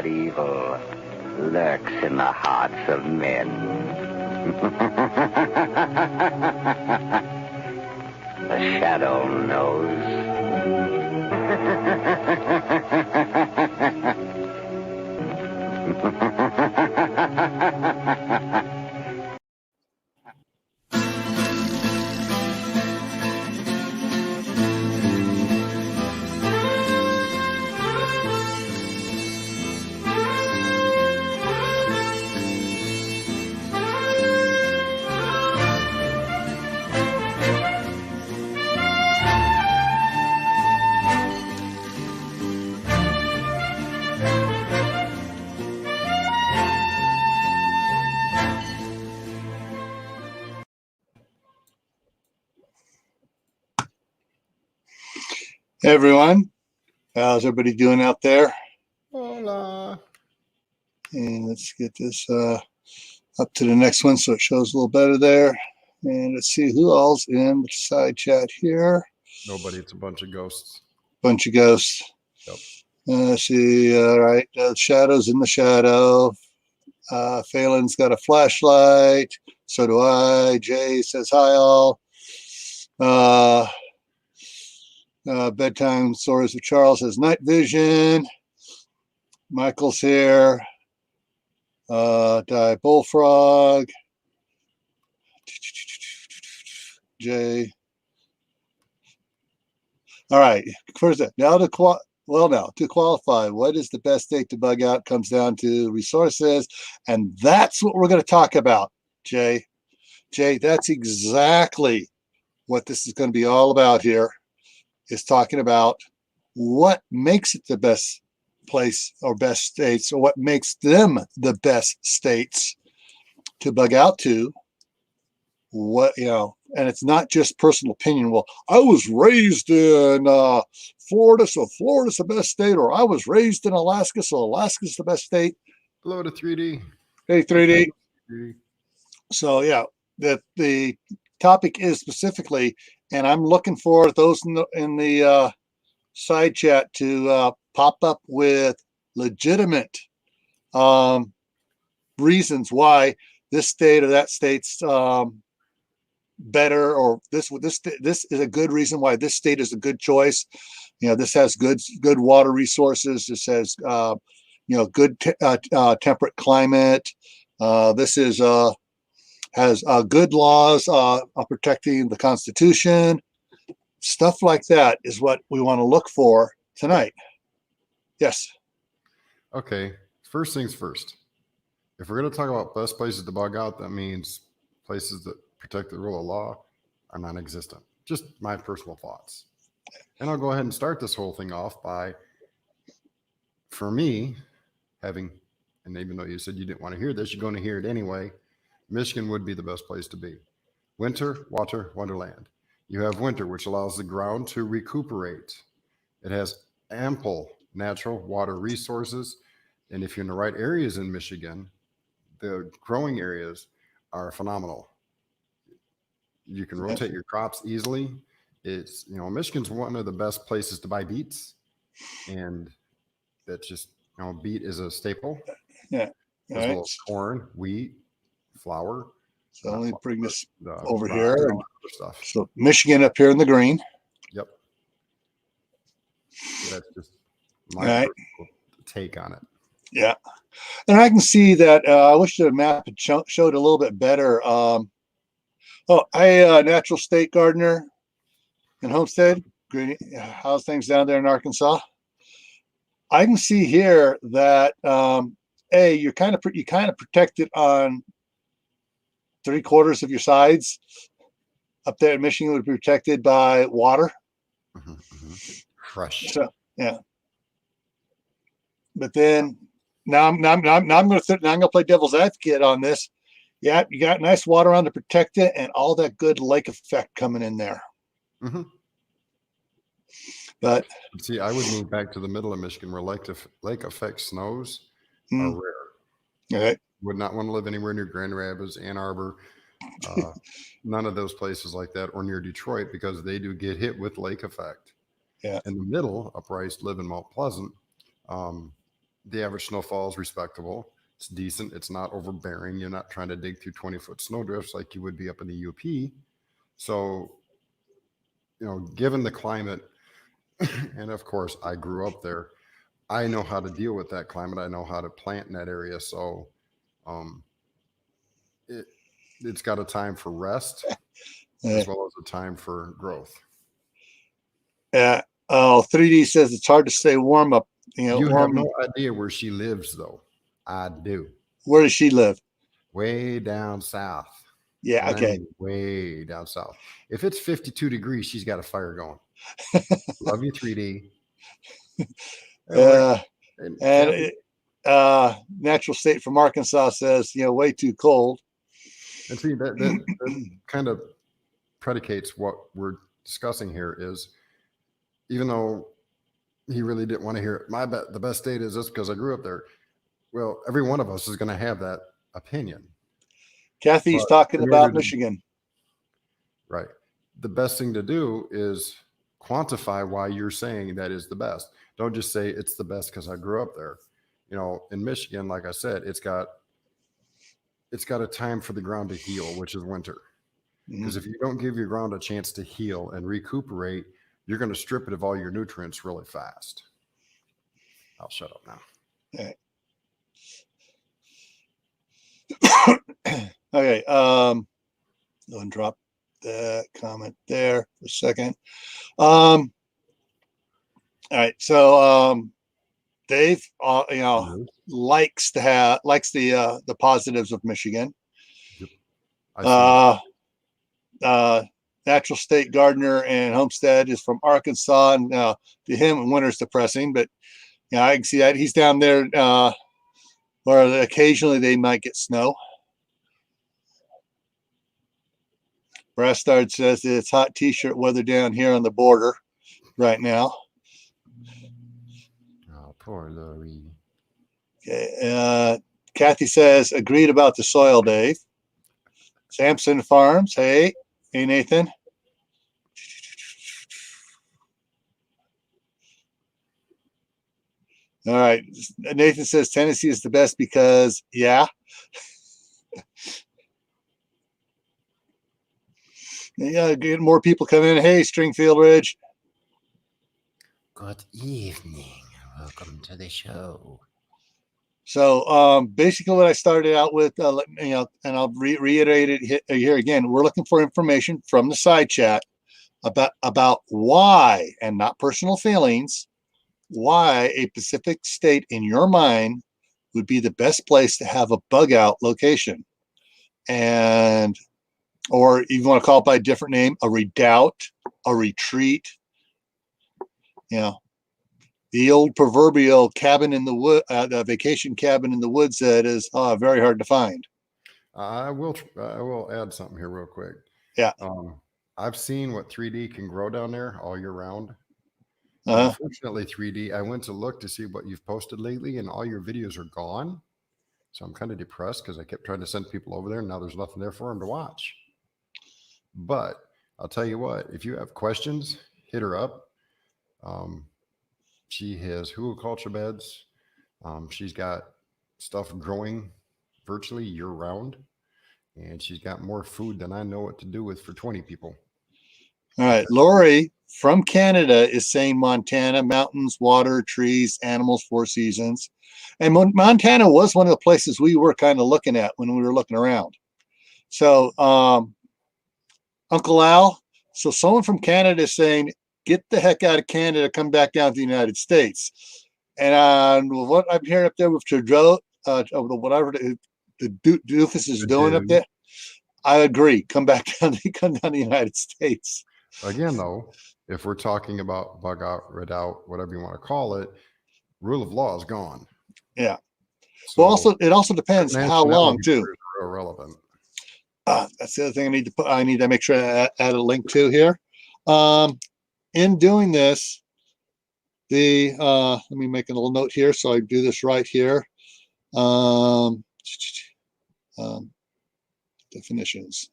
what evil lurks in the hearts of men. The shadow knows. Hey everyone, how's everybody doing out there? Hola. And let's get this up to the next one so it shows a little better there. And let's see who all's in the side chat here. Nobody, it's a bunch of ghosts. Bunch of ghosts. Yep. Let's see, all right, Shadow's in the shadow. Phelan's got a flashlight. So do I. Jay says hi all. Bedtime Stories of Charles has night vision. Michael's here. Die Bullfrog. Jay. All right. First, now to qualify, what is the best state to bug out comes down to resources, and that's what we're going to talk about, Jay. Jay, that's exactly what this is going to be all about here. Is talking about what makes it the best place or best states, or what makes them the best states to bug out to. What, and it's not just personal opinion. Well, I was raised in Florida, so Florida's the best state, or I was raised in Alaska, so Alaska's the best state. Hello to 3D. Hey, 3D. So yeah, the topic is specifically, and I'm looking for those in the side chat to pop up with legitimate reasons why this state or that state's better, or this is a good reason why this state is a good choice. This has good water resources. This has good temperate climate. This is has good laws protecting the Constitution. Stuff like that is what we want to look for tonight. Yes. Okay. First things first. If we're going to talk about best places to bug out, that means places that protect the rule of law are non-existent. Just my personal thoughts. And I'll go ahead and start this whole thing off by, for me, and even though you said you didn't want to hear this, you're going to hear it anyway, Michigan would be the best place to be. Winter, water, wonderland. You have winter, which allows the ground to recuperate. It has ample natural water resources. And if you're in the right areas in Michigan, the growing areas are phenomenal. You can rotate your crops easily. It's, Michigan's one of the best places to buy beets. And that's just, beet is a staple. Yeah. As well as corn, wheat, flour. So let me bring this over rye, here. and stuff. So Michigan up here in the green. Yep. So that's just my take on it. Yeah. And I can see that. I wish the map had showed a little bit better. Natural state gardener in Homestead. How's things down there in Arkansas? I can see here that you're kind of protected on 3/4 of your sides. Up there in Michigan would be protected by water. Fresh. So yeah. But then now I'm going to play devil's advocate on this. Yeah, you got nice water on to protect it, and all that good lake effect coming in there. Mm-hmm. But see, I would move back to the middle of Michigan where lake effect snows are rare. Right. Would not want to live anywhere near Grand Rapids, Ann Arbor, none of those places like that, or near Detroit, because they do get hit with lake effect. Yeah. In the middle, up where I used to live in Mount Pleasant, The average snowfall is respectable. It's decent. It's not overbearing. You're not trying to dig through 20-foot snowdrifts like you would be up in the UP. So, given the climate, and of course, I grew up there, I know how to deal with that climate. I know how to plant in that area. So, um, it, it's got a time for rest as well as a time for growth. Yeah. 3D says it's hard to stay warm up. You have warm. no idea where she lives, though. I do. Where does she live? Way down south. Yeah. And Okay. I mean way down south. If it's 52 degrees, she's got a fire going. Love you, 3D. Natural State from Arkansas says, way too cold. And see, that kind of predicates what we're discussing here is, even though he really didn't want to hear it, the best state is this because I grew up there. Well, every one of us is going to have that opinion. Kathy's talking about Michigan. Right. The best thing to do is quantify why you're saying that is the best. Don't just say it's the best because I grew up there. In Michigan, like I said, it's got a time for the ground to heal, which is winter. Because if you don't give your ground a chance to heal and recuperate, you're going to strip it of all your nutrients really fast. I'll shut up now. Okay. Go and drop that comment there for a second. All right. So Dave, likes the positives of Michigan. Yep. Natural State Gardener and Homestead is from Arkansas, and to him, winter's depressing. But I can see that he's down there where occasionally they might get snow. Brastard says that it's hot T-shirt weather down here on the border right now. Oh, poor Lori. Okay. Kathy says, agreed about the soil, Dave. Sampson Farms. Hey, Nathan. All right. Nathan says Tennessee is the best because, yeah. Get more people come in. Hey, Stringfield Ridge. Good evening. Welcome to the show. So basically what I started out with, and I'll reiterate it here again, we're looking for information from the side chat about why, and not personal feelings, why a specific state in your mind would be the best place to have a bug out location. Or you want to call it by a different name, a redoubt, a retreat, the old proverbial cabin in the wood, the vacation cabin in the woods that is very hard to find. I will add something here real quick. Yeah. I've seen what 3D can grow down there all year round. Uh-huh. Unfortunately, 3D, I went to look to see what you've posted lately, and all your videos are gone. So I'm kind of depressed because I kept trying to send people over there, and now there's nothing there for them to watch. But I'll tell you what, if you have questions, hit her up. She has hugelkultur beds. She's got stuff growing virtually year round, and she's got more food than I know what to do with for 20 people. All right. Lori from Canada is saying Montana, mountains, water, trees, animals, 4 seasons. And Montana was one of the places we were kind of looking at when we were looking around. So, Uncle Al, so someone from Canada is saying, get the heck out of Canada, come back down to the United States. And what I'm hearing up there with Trudeau, whatever the doofus is doing up there, I agree. Come down to the United States. Again, though, if we're talking about bug out, redoubt, whatever you want to call it, rule of law is gone. Yeah. So well, it also depends how long too. Irrelevant. That's the other thing I need to make sure I add a link to here. In doing this, let me make a little note here so I do this right here. Definitions.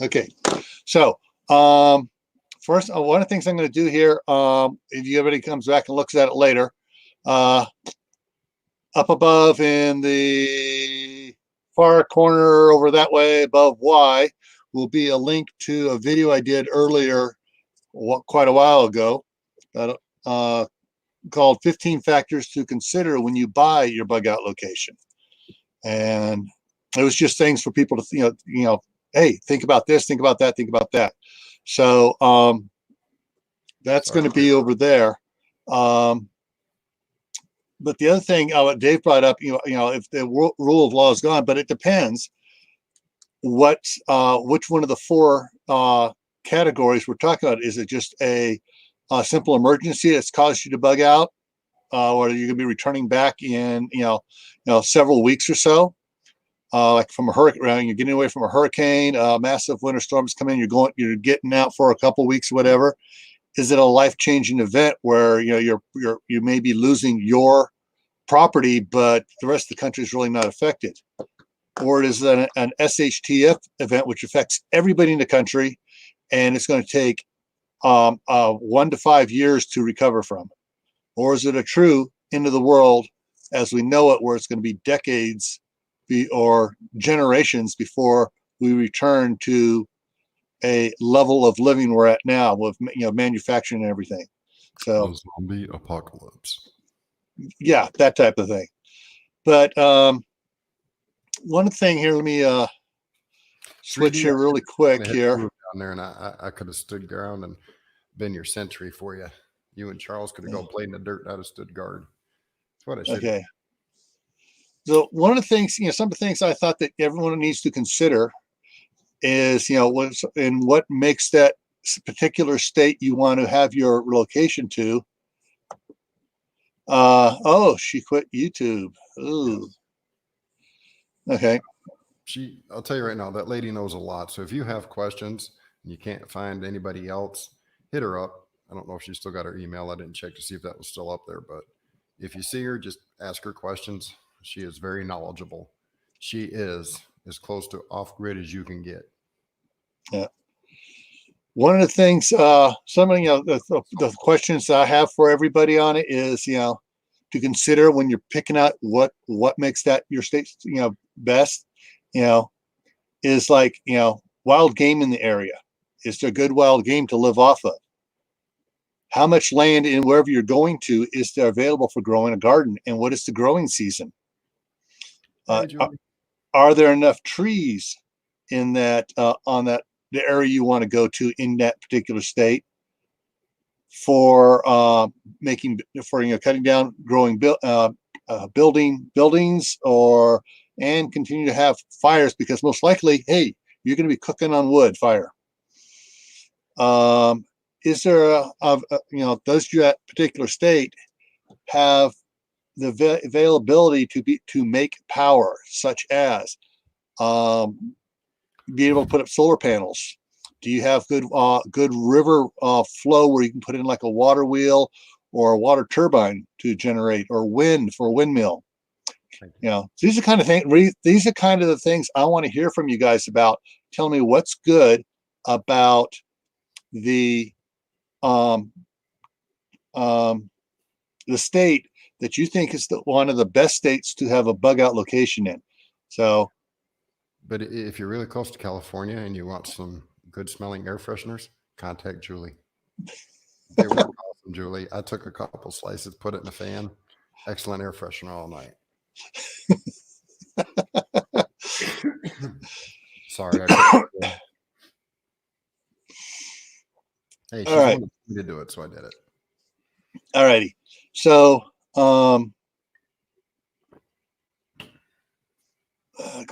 Okay, so first, one of the things I'm going to do here, if anybody comes back and looks at it later, up above in the far corner over that way above Y will be a link to a video I did earlier, quite a while ago, called 15 Factors to Consider When You Buy Your Bug Out Location. And it was just things for people to, hey, think about this, think about that, think about that. So that's going to be over there. But the other thing, what Dave brought up, if the rule of law is gone, but it depends which one of the four categories we're talking about. Is it just a simple emergency that's caused you to bug out, or you're going to be returning back in, several weeks or so? Like from a hurricane, you're getting away from a hurricane, massive winter storms come in, you're getting out for a couple weeks, whatever. Is it a life-changing event where you may be losing your property, but the rest of the country is really not affected? Or is it an SHTF event which affects everybody in the country, and it's going to take 1 to 5 years to recover from? Or is it a true end of the world as we know it, where it's going to be decades or generations before we return to a level of living we're at now with manufacturing and everything? So a zombie apocalypse. Yeah, that type of thing. But one thing here, let me switch here really quick here. Down there, and I could have stood ground and been your sentry for you. You and Charles could have gone played in the dirt. I'd have stood guard. That's what I should. Okay. So one of the things, some of the things I thought that everyone needs to consider is, what makes that particular state you want to have your relocation to. Oh, she quit YouTube. Ooh. Okay. I'll tell you right now, that lady knows a lot. So if you have questions and you can't find anybody else, hit her up. I don't know if she still got her email. I didn't check to see if that was still up there, but if you see her, just ask her questions. She is very knowledgeable. She is as close to off-grid as you can get. Yeah. One of the things, some of the questions I have for everybody on it is, to consider when you're picking out what makes that your state, best, is like, wild game in the area. Is there good wild game to live off of? How much land in wherever you're going to is there available for growing a garden? And what is the growing season? Are there enough trees in that, the area you want to go to in that particular state for cutting down, growing, building buildings, and continue to have fires, because most likely, hey, you're going to be cooking on wood fire. Is there does that particular state have the availability to make power, such as be able to put up solar panels? Do you have good river flow where you can put in like a water wheel or a water turbine to generate, or wind for a windmill? These are kind of things. These are kind of the things I want to hear from you guys about. Tell me what's good about the state that you think is one of the best states to have a bug out location in. So, but if you're really close to California and you want some good smelling air fresheners, contact Julie. They were awesome, Julie. I took a couple slices, put it in the fan. Excellent air freshener all night. Sorry. Hey, she wanted me to do it, so I did it. All righty. So, go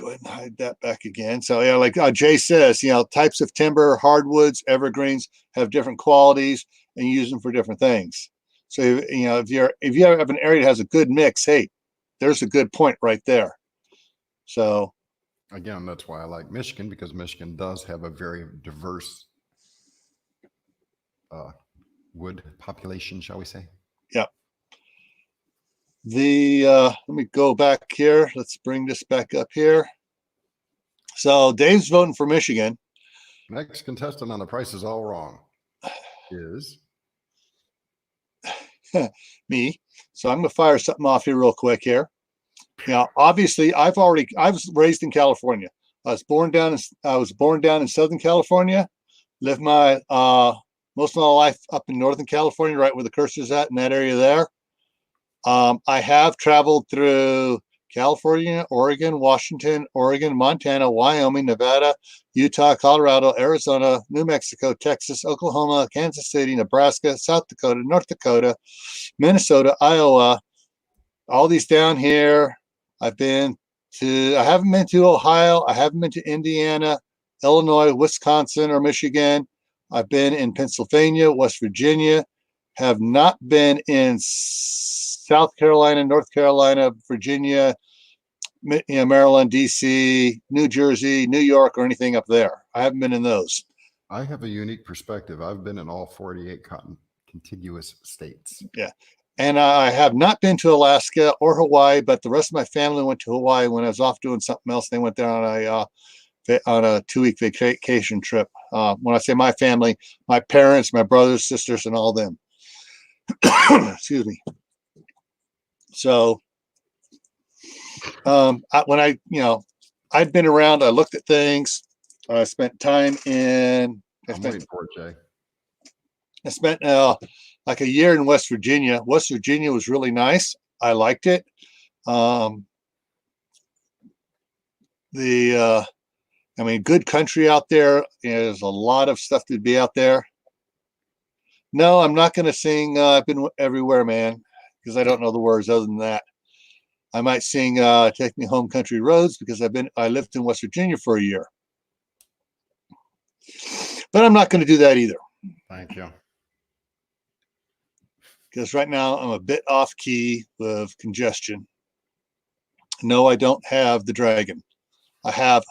ahead and hide that back again. So yeah, like Jay says, types of timber, hardwoods, evergreens have different qualities, and you use them for different things. So if you have an area that has a good mix, hey, there's a good point right there. So again, that's why I like Michigan, because Michigan does have a very diverse wood population, shall we say? Yeah. Let me go back here. Let's bring this back up here. So Dave's voting for Michigan. Next contestant on The Price is All Wrong. is me. So I'm going to fire something off here real quick here. Now, obviously, I was raised in California. I was born down in Southern California. Lived my most of my life up in Northern California, right where the cursor's at in that area there. I have traveled through California, Oregon, Washington, Oregon, Montana, Wyoming, Nevada, Utah, Colorado, Arizona, New Mexico, Texas, Oklahoma, Kansas City, Nebraska, South Dakota, North Dakota, Minnesota, Iowa, all these down here. I haven't been to Ohio. I haven't been to Indiana, Illinois, Wisconsin, or Michigan. I've been in Pennsylvania, West Virginia, have not been in South Carolina, North Carolina, Virginia, Maryland, DC, New Jersey, New York, or anything up there. I haven't been in those. I have a unique perspective. I've been in all 48 contiguous states. Yeah. And I have not been to Alaska or Hawaii, but the rest of my family went to Hawaii when I was off doing something else. They went there on a 2-week vacation trip. When I say my family, my parents, my brothers, sisters, and all them. Excuse me. So I'd been around. I looked at things. I spent time in. I'm waiting for it, Jay. I spent like a year in West Virginia. West Virginia was really nice. I liked it. Good country out there. There's a lot of stuff to be out there. No, I'm not going to sing I've Been Everywhere, Man, because I don't know the words other than that. I might sing Take Me Home Country Roads because I lived in West Virginia for a year. But I'm not going to do that either. Thank you. Because right now I'm a bit off key with congestion. No, I don't have the dragon. I have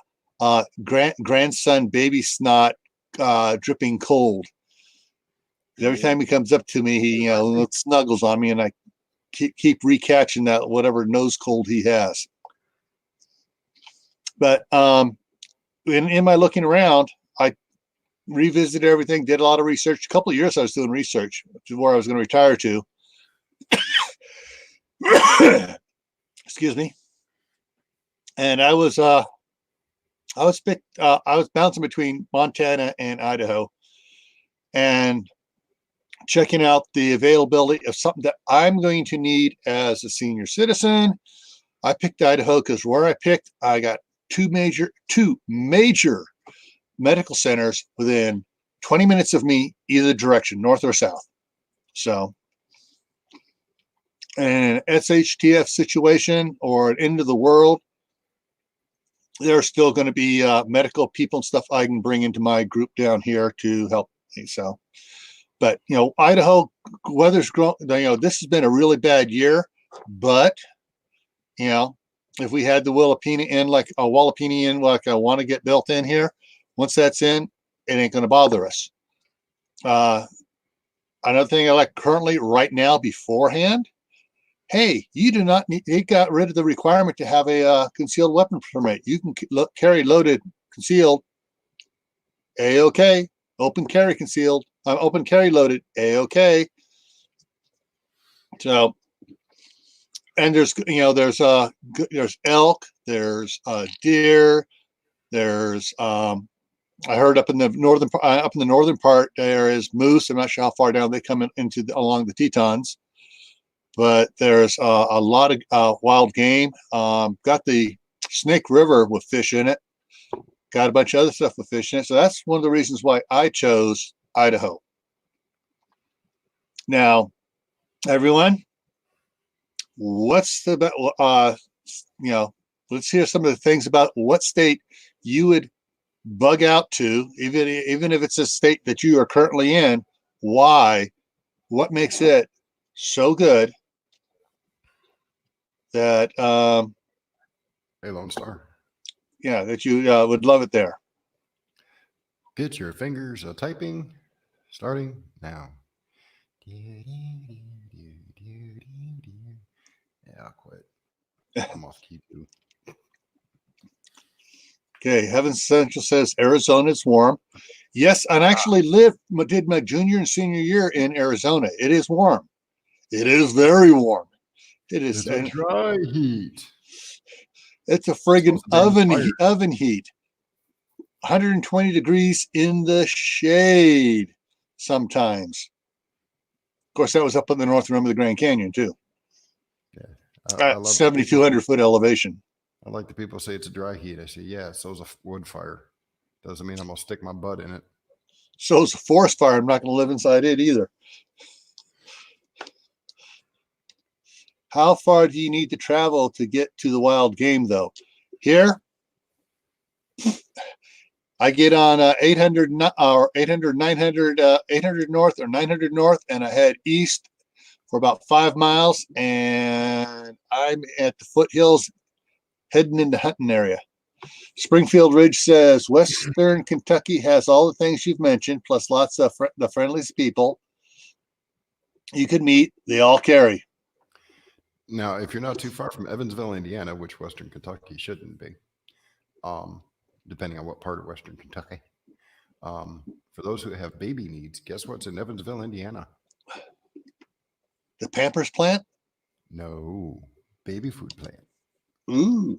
grandson baby snot dripping cold. Every time he comes up to me, he snuggles on me, and I keep recatching that whatever nose cold he has. But in my looking around, I revisited everything, did a lot of research. A couple of years I was doing research, which is where I was going to retire to. Excuse me. And I was bouncing between Montana and Idaho, and checking out the availability of something that I'm going to need as a senior citizen. I picked Idaho because where I picked, I got two major medical centers within 20 minutes of me, either direction, north or south. So, an SHTF situation or an end of the world, there's still going to be medical people and stuff I can bring into my group down here to help me. So, but Idaho weather's grown. This has been a really bad year, but if we had the Wallapini in, like a Wallapini in, like I want to get built in here, once that's in, it ain't going to bother us. Another thing I like currently right now beforehand, hey, you do not need, they got rid of the requirement to have a concealed weapon permit. You can carry loaded, concealed, A-OK, open carry concealed, open carry loaded, A-OK. So, and there's elk, there's deer, there's I heard up in the northern part there is moose. I'm not sure how far down they come along the Tetons, but there's a lot of wild game. Got the Snake River with fish in it. Got a bunch of other stuff with fish in it. So that's one of the reasons why I chose Idaho. Now, everyone, let's hear some of the things about what state you would bug out to, even if it's a state that you are currently in. Why? What makes it so good that Hey, Lone Star. Yeah, that you would love it there. Get your fingers typing. Starting now. Yeah, I'll quit. I'm off key too. Okay, Heaven Central says Arizona's warm. Yes, and actually did my junior and senior year in Arizona. It is warm. It is very warm. It is. It's a dry heat. It's a friggin' Supposed to be fire. oven heat. 120 degrees in the shade sometimes. Of course, that was up on the north rim of the Grand Canyon too. I At love 7,200 foot elevation. I like the people say it's a dry heat. I say, yeah, so's a wood fire. Doesn't mean I'm gonna stick my butt in it. So it's a forest fire. I'm not going to live inside it either. How far do you need to travel to get to the wild game, though? Here, I get on 800 or 800, 900, 800 north or 900 north, and I head east for about 5 miles, and I'm at the foothills heading into hunting area. Springfield Ridge says Western Kentucky has all the things you've mentioned, plus lots of the friendliest people you could meet. They all carry. Now, if you're not too far from Evansville, Indiana, which Western Kentucky shouldn't be, depending on what part of Western Kentucky. For those who have baby needs, guess what's in Evansville, Indiana? The Pampers plant? No, baby food plant. Ooh.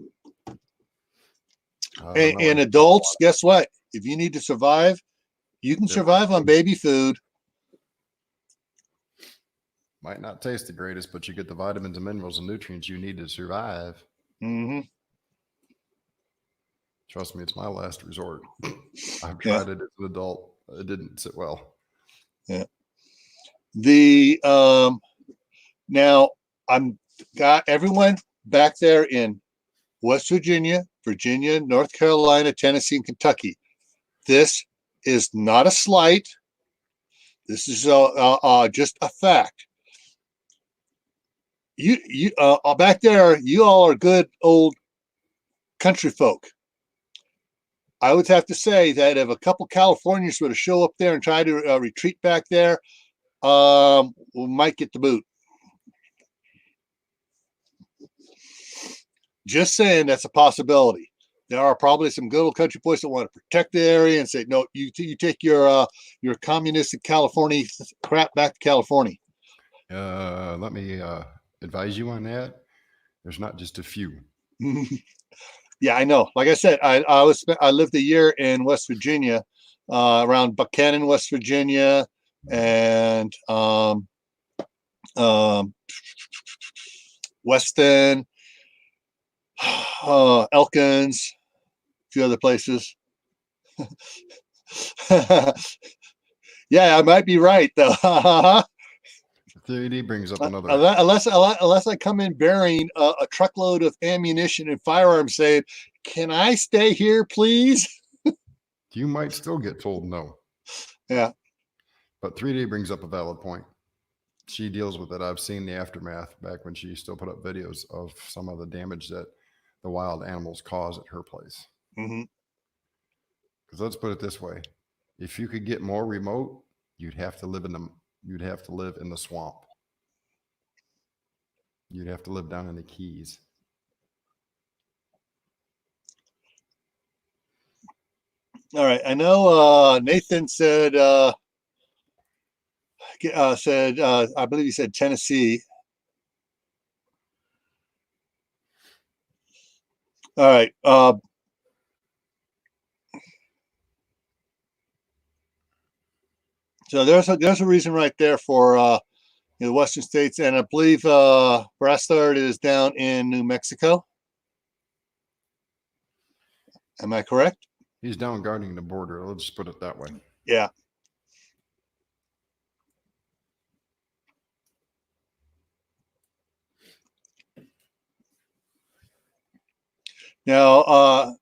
And adults, guess what? If you need to survive, you can survive on baby food. Might not taste the greatest, but you get the vitamins and minerals and nutrients you need to survive. Mm-hmm. Trust me, it's my last resort. I've tried it as an adult. It didn't sit well. Yeah. The now I'm got everyone back there in West Virginia, North Carolina, Tennessee, and Kentucky. This is not a slight. This is just a fact. You back there, you all are good old country folk. I would have to say that if a couple Californians were to show up there and try to retreat back there, we might get the boot. Just saying, that's a possibility. There are probably some good old country boys that want to protect the area and say, no, you take your communistic California crap back to California. Let me advise you on that. There's not just a few. Yeah, I know. Like I said, I lived a year in West Virginia, around Buchanan, West Virginia, and Weston, Elkins, a few other places. Yeah, I might be right though. 3D brings up another. Unless I come in bearing a truckload of ammunition and firearms, saying, "Can I stay here, please?" You might still get told no. Yeah. But 3D brings up a valid point. She deals with it. I've seen the aftermath back when she still put up videos of some of the damage that the wild animals cause at her place. Mm-hmm. Because let's put it this way: if you could get more remote, you'd have to live in the swamp. You'd have to live down in the Keys. All right. I know Nathan said I believe he said Tennessee. All right. So there's a reason right there for the Western states, and I believe Brassard is down in New Mexico. Am I correct? He's down guarding the border. Let's just put it that way. Yeah. Now,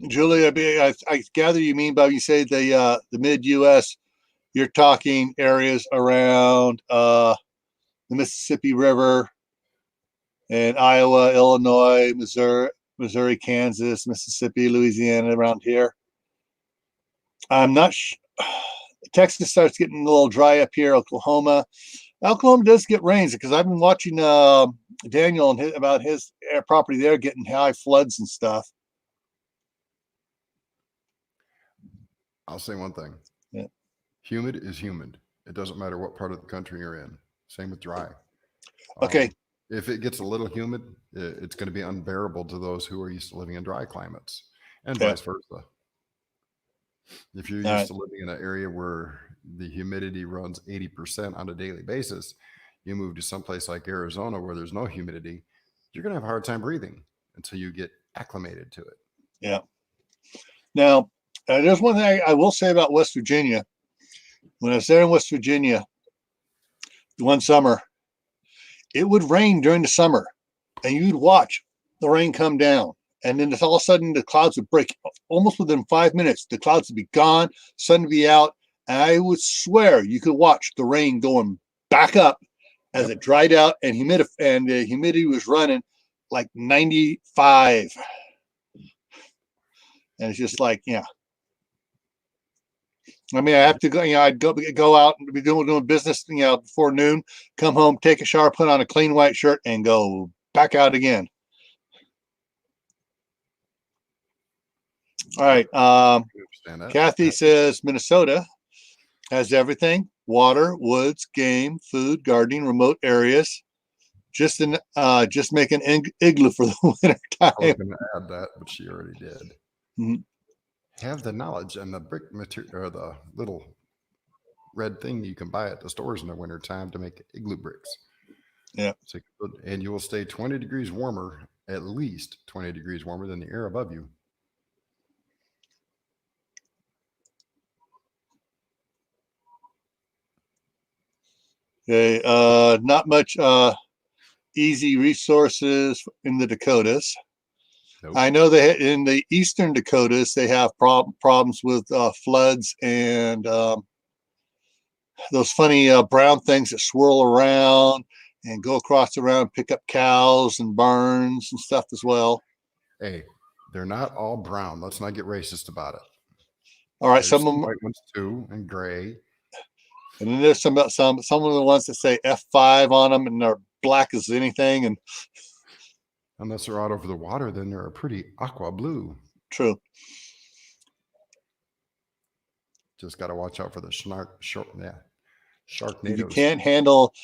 Julia, I gather you mean by when you say the mid-U.S., you're talking areas around the Mississippi River and Iowa, Illinois, Missouri, Kansas, Mississippi, Louisiana, around here. I'm not Texas starts getting a little dry up here. Oklahoma does get rains, because I've been watching Daniel and about his property there getting high floods and stuff. I'll say one thing. Yeah. Humid is humid. It doesn't matter what part of the country you're in. Same with dry. Okay. If it gets a little humid, it's going to be unbearable to those who are used to living in dry climates, and vice versa. If you're used to living in an area where the humidity runs 80% on a daily basis, you move to someplace like Arizona where there's no humidity, you're going to have a hard time breathing until you get acclimated to it. Yeah. Now, there's one thing I will say about West Virginia. When I was there in West Virginia one summer, it would rain during the summer, and you'd watch the rain come down. And then all of a sudden, the clouds would break almost within 5 minutes. The clouds would be gone, sun would be out. And I would swear you could watch the rain going back up as it dried out, and the humidity was running like 95. And it's just like, yeah. I mean, I have to go. I'd go out and be doing business, before noon. Come home, take a shower, put on a clean white shirt, and go back out again. All right. Kathy says Minnesota has everything: water, woods, game, food, gardening, remote areas. Just make an igloo for the winter time. I was going to add that, but she already did. Mm-hmm. Have the knowledge and the brick material, or the little red thing you can buy at the stores in the winter time to make igloo bricks. Yeah. And you will stay 20 degrees warmer, at least 20 degrees warmer than the air above you. Okay. Not much easy resources in the Dakotas. Nope. I know that in the eastern Dakotas, they have problems with floods and those funny brown things that swirl around and go across around, pick up cows and barns and stuff as well. Hey, they're not all brown. Let's not get racist about it. All right, there's some of them white ones too, and gray. And then there's some of the ones that say F5 on them, and they're black as anything. And unless they're out over the water, then they're a pretty aqua blue. True. Just got to watch out for the sharknadoes. If you can't handle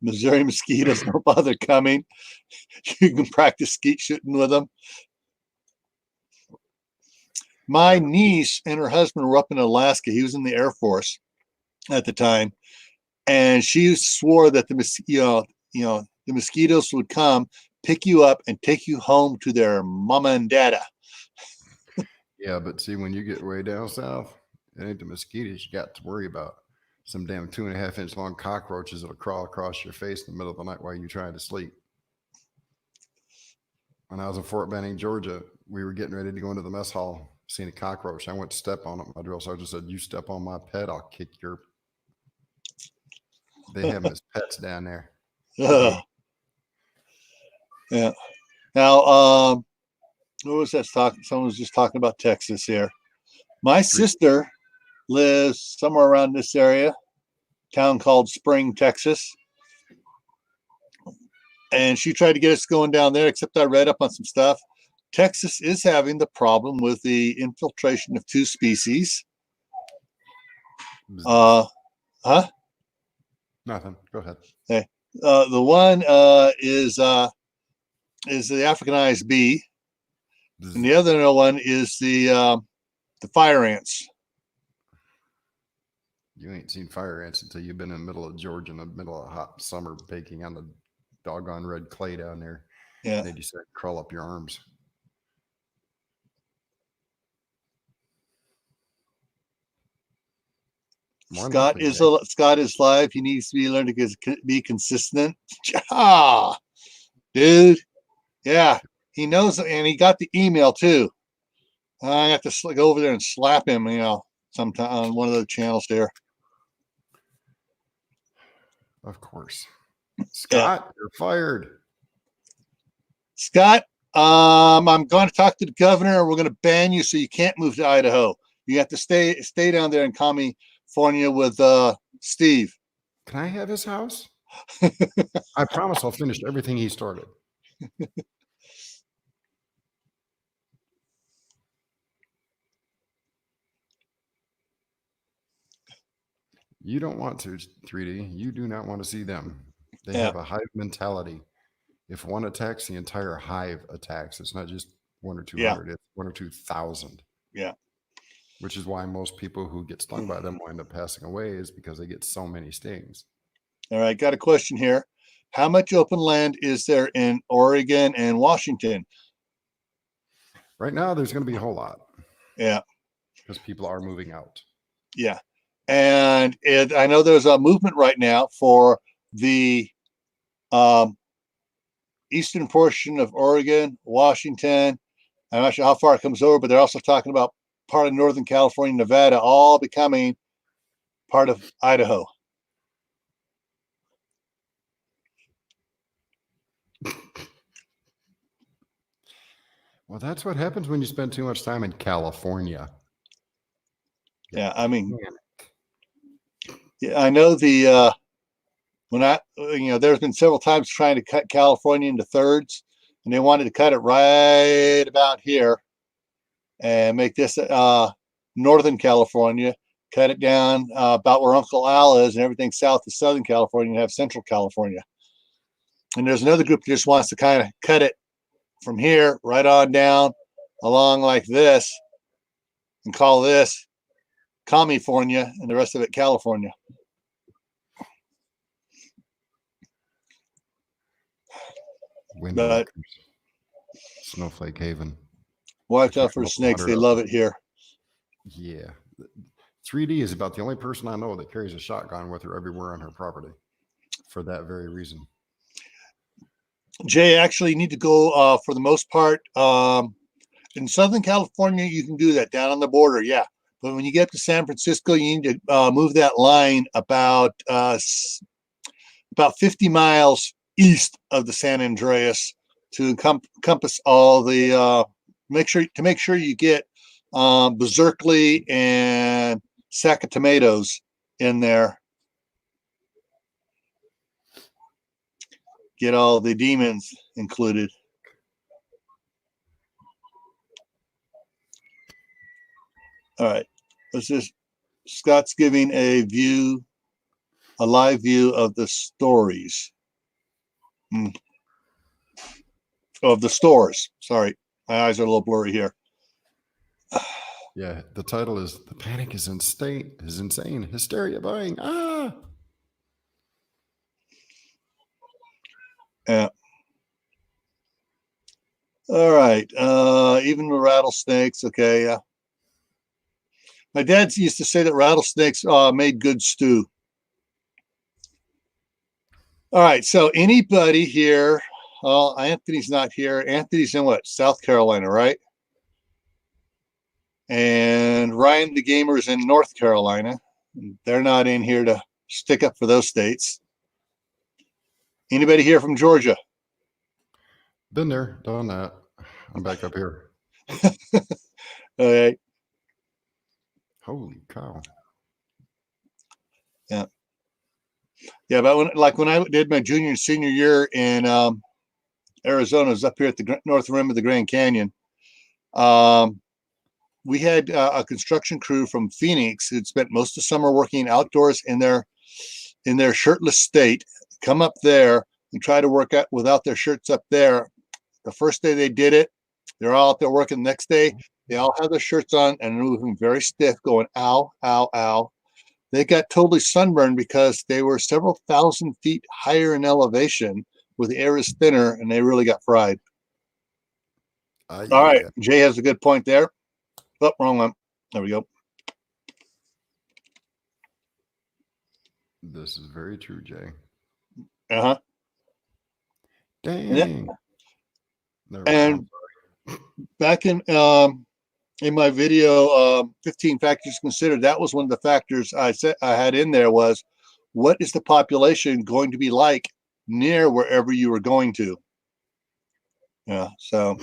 Missouri mosquitoes, no bother coming. You can practice skeet shooting with them. My niece and her husband were up in Alaska. He was in the Air Force at the time, and she swore that the mosquitoes would come, pick you up, and take you home to their mama and dada. Yeah, but see, when you get way down south, it ain't the mosquitoes you got to worry about. Some damn 2.5-inch long cockroaches that'll crawl across your face in the middle of the night while you're trying to sleep. When I was in Fort Benning, Georgia, we were getting ready to go into the mess hall, seen a cockroach. I went to step on it. My drill sergeant said, "You step on my pet, I'll kick your..." They have them as pets down there. Yeah. Now, what was that talking? Someone was just talking about Texas here. My sister lives somewhere around this area, town called Spring, Texas. And she tried to get us going down there, except I read up on some stuff. Texas is having the problem with the infiltration of 2 species. Nothing. Go ahead. Okay. The one is the Africanized bee, and the other one is the fire ants. You ain't seen fire ants until you've been in the middle of Georgia in the middle of a hot summer baking on the doggone red clay down there. Yeah. They decide to crawl up your arms. Scott is live. He needs to be learning to be consistent. Dude. Yeah. He knows, and he got the email too. I have to go over there and slap him, sometime on one of the channels there. Of course. Scott, You're fired. Scott, I'm going to talk to the governor, and we're going to ban you so you can't move to Idaho. You have to stay down there in California with Steve. Can I have his house? I promise I'll finish everything he started. You don't want to 3D. You do not want to see them. They Yeah. have a hive mentality. If one attacks, the entire hive attacks. It's not just 1 or 200. It's 1 or 2,000. Yeah. Which is why most people who get stung by them wind up passing away, is because they get so many stings. All right. Got a question here. How much open land is there in Oregon and Washington? Right now, there's going to be a whole lot. Yeah. Because people are moving out. Yeah. And I know there's a movement right now for the eastern portion of Oregon, Washington. I'm not sure how far it comes over, but they're also talking about part of Northern California, Nevada, all becoming part of Idaho. Well, that's what happens when you spend too much time in California. Yeah, I mean, yeah, I know the there's been several times trying to cut California into thirds, and they wanted to cut it right about here and make this Northern California, cut it down about where Uncle Al is, and everything south of Southern California, and have Central California. And there's another group that just wants to kind of cut it from here right on down along like this and call this California and the rest of it California. But Snowflake Haven. Watch out for snakes. They love it here. Yeah. 3D is about the only person I know that carries a shotgun with her everywhere on her property for that very reason. Jay, actually, you need to go for the most part. In Southern California, you can do that down on the border. Yeah. But when you get to San Francisco, you need to move that line about 50 miles east of the San Andreas to encompass all the make sure you get Berserkly and Sack of Tomatoes in there. Get all the demons included. All right. Scott's giving a live view of the stories. Of the stores. Sorry. My eyes are a little blurry here. Yeah, the title is "The Panic is Insane. Hysteria Buying." Ah. Yeah. All right. Even the rattlesnakes. Okay. Yeah. My dad used to say that rattlesnakes made good stew. All right. So anybody here? Anthony's not here. Anthony's in what? South Carolina, right? And Ryan the Gamer is in North Carolina. They're not in here to stick up for those states. Anybody here from Georgia? Been there, done that. I'm back up here. Okay. Holy cow. Yeah. Yeah, but when I did my junior and senior year in Arizona, I was up here at the north rim of the Grand Canyon. We had a construction crew from Phoenix who'd spent most of the summer working outdoors in their shirtless state, come up there and try to work out without their shirts up there. The first day they did it, they're all out there working. The next day, they all have their shirts on and moving very stiff, going, ow, ow, ow. They got totally sunburned because they were several thousand feet higher in elevation where the air is thinner, and they really got fried. All right. Jay has a good point there. Oh, wrong one. There we go. This is very true, Jay. Uh-huh. Dang. And back in my video, 15 factors considered, that was one of the factors I had in there was, what is the population going to be like near wherever you were going to? Yeah, so,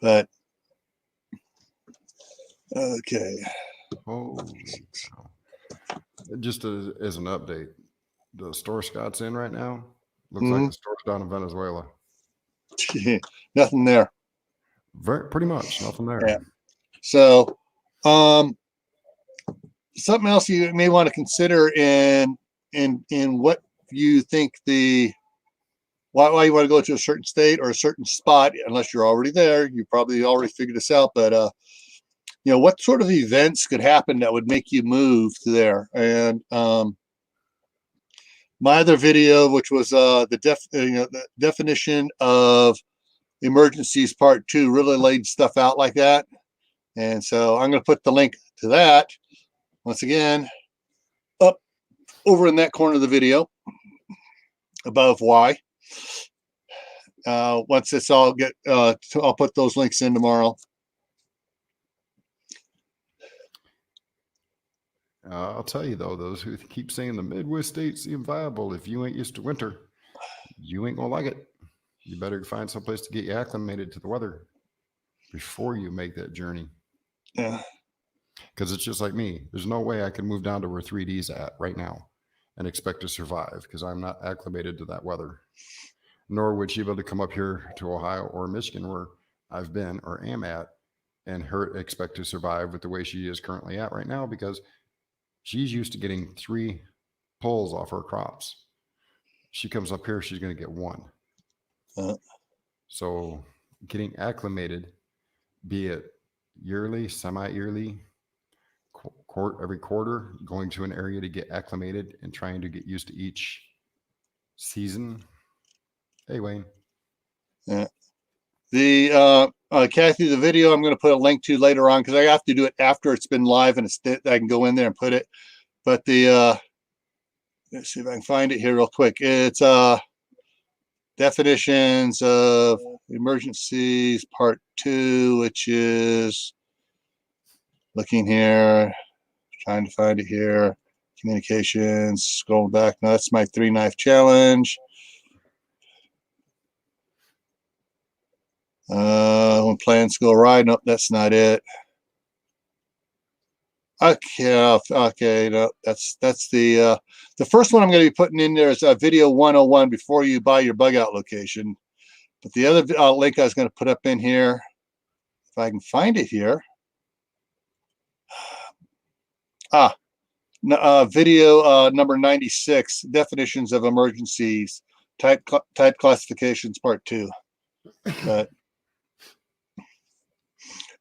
but, okay. Just as an update, the store Scott's in right now looks like the store's down in Venezuela. Nothing there. Pretty much nothing there. Yeah. So, something else you may want to consider in what you think why you want to go to a certain state or a certain spot, unless you're already there. You probably already figured this out, but what sort of events could happen that would make you move to there? And my other video, which was the definition of emergencies part 2, really laid stuff out like that. And so I'm going to put the link to that once again up over in that corner of the video above why. Once this all I'll put those links in tomorrow. I'll tell you though, those who keep saying the Midwest states seem viable, if you ain't used to winter, you ain't gonna like it. You better find someplace to get you acclimated to the weather before you make that journey. Yeah. Because it's just like me. There's no way I can move down to where 3D's at right now and expect to survive, because I'm not acclimated to that weather. Nor would she be able to come up here to Ohio or Michigan, where I've been or am at, and her expect to survive with the way she is currently at right now, because she's used to getting 3 pulls off her crops. She comes up here, she's going to get 1. So getting acclimated, be it yearly, semi-yearly, every quarter, going to an area to get acclimated and trying to get used to each season. Hey, Wayne. Yeah. The Kathy, the video I'm going to put a link to later on, because I have to do it after it's been live and I can go in there and put it. But let's see if I can find it here real quick. It's definitions of emergencies part 2, which is looking here, trying to find it here. Communications, scroll back. No, that's my 3-knife challenge. When plans go awry. Nope, that's not it. Okay, no, that's the first one I'm going to be putting in there is video 101 before you buy your bug out location. But the other link I was going to put up in here, if I can find it here. Video number 96, definitions of emergencies, type classifications part 2. But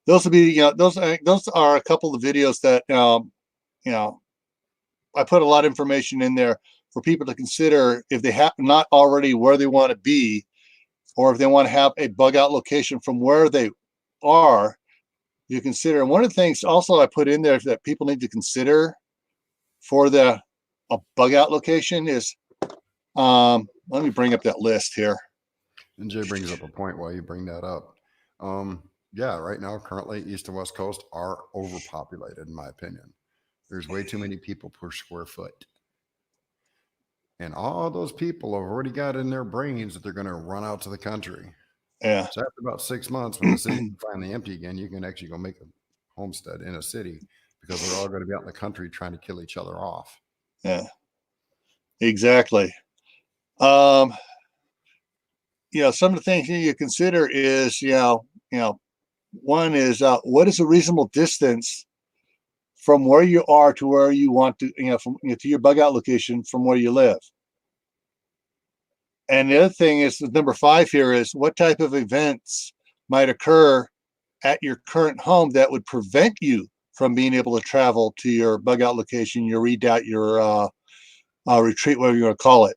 those will be, those are a couple of videos that, I put a lot of information in there for people to consider if they have not already where they want to be, or if they want to have a bug out location from where they are. You consider, and one of the things also I put in there that people need to consider for a bug out location is, let me bring up that list here. And Jay brings up a point while you bring that up. Yeah, right now, currently, East and West Coast are overpopulated, in my opinion. There's way too many people per square foot. And all those people have already got in their brains that they're going to run out to the country. Yeah. So after about 6 months, when the city's finally empty again, you can actually go make a homestead in a city, because they're all going to be out in the country trying to kill each other off. Yeah, exactly. Some of the things you consider is, one is what is a reasonable distance from where you are to where you want to, to your bug out location from where you live. And the other thing is, number 5 here is, what type of events might occur at your current home that would prevent you from being able to travel to your bug out location, your redoubt, your retreat, whatever you want to call it.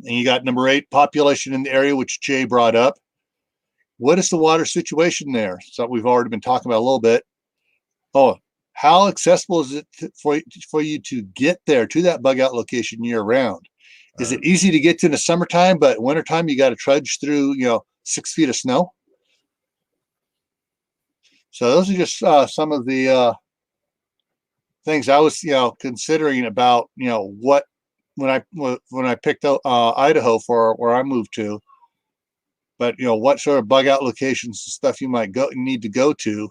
And you got number 8, population in the area, which Jay brought up. What is the water situation there? So we've already been talking about a little bit. Oh, how accessible is it for you to get there to that bug out location year round? Is it easy to get to in the summertime, but wintertime you got to trudge through, 6 feet of snow? So those are just some of the things I was, considering about, what when I picked out Idaho for where I moved to. But what sort of bug out locations and stuff you might need to go to.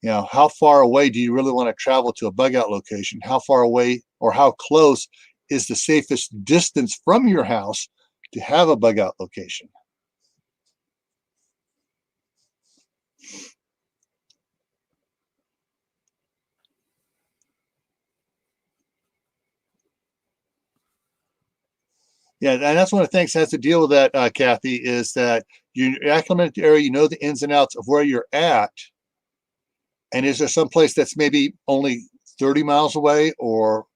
How far away do you really want to travel to a bug out location? How far away or how close is the safest distance from your house to have a bug out location? Yeah, and that's one of the things that has to deal with that, Kathy, is that you're acclimated to the area, you know the ins and outs of where you're at. And is there some place that's maybe only 30 miles away or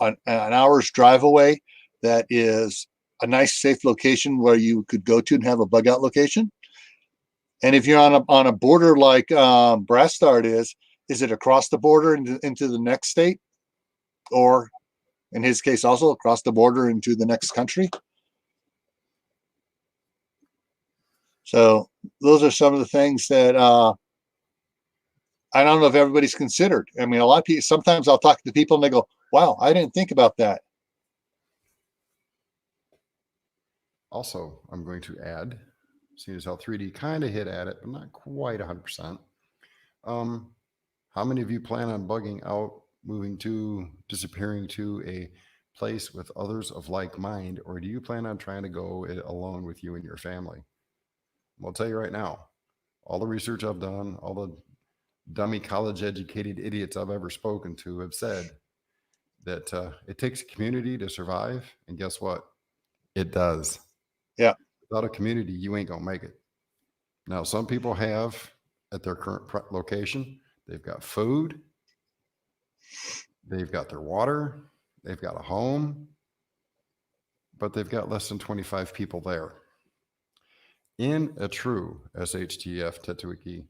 an hour's drive away that is a nice, safe location where you could go to and have a bug out location? And if you're on a border like Brastard is it across the border into the next state? Or in his case, also across the border into the next country? So those are some of the things that I don't know if everybody's considered. I mean, a lot of people, sometimes I'll talk to people and they go, wow, I didn't think about that. Also, I'm going to add, seeing as how 3D kind of hit at it, but not quite 100%. How many of you plan on bugging out, disappearing to a place with others of like mind, or do you plan on trying to go it alone with you and your family? I'll tell you right now, all the research I've done, all the dummy college educated idiots I've ever spoken to have said that it takes a community to survive. And guess what? It does. Yeah. Without a community, you ain't going to make it. Now, some people have at their current location, they've got food, they've got their water, they've got a home, but they've got less than 25 people there. In a true SHTF Tetwiki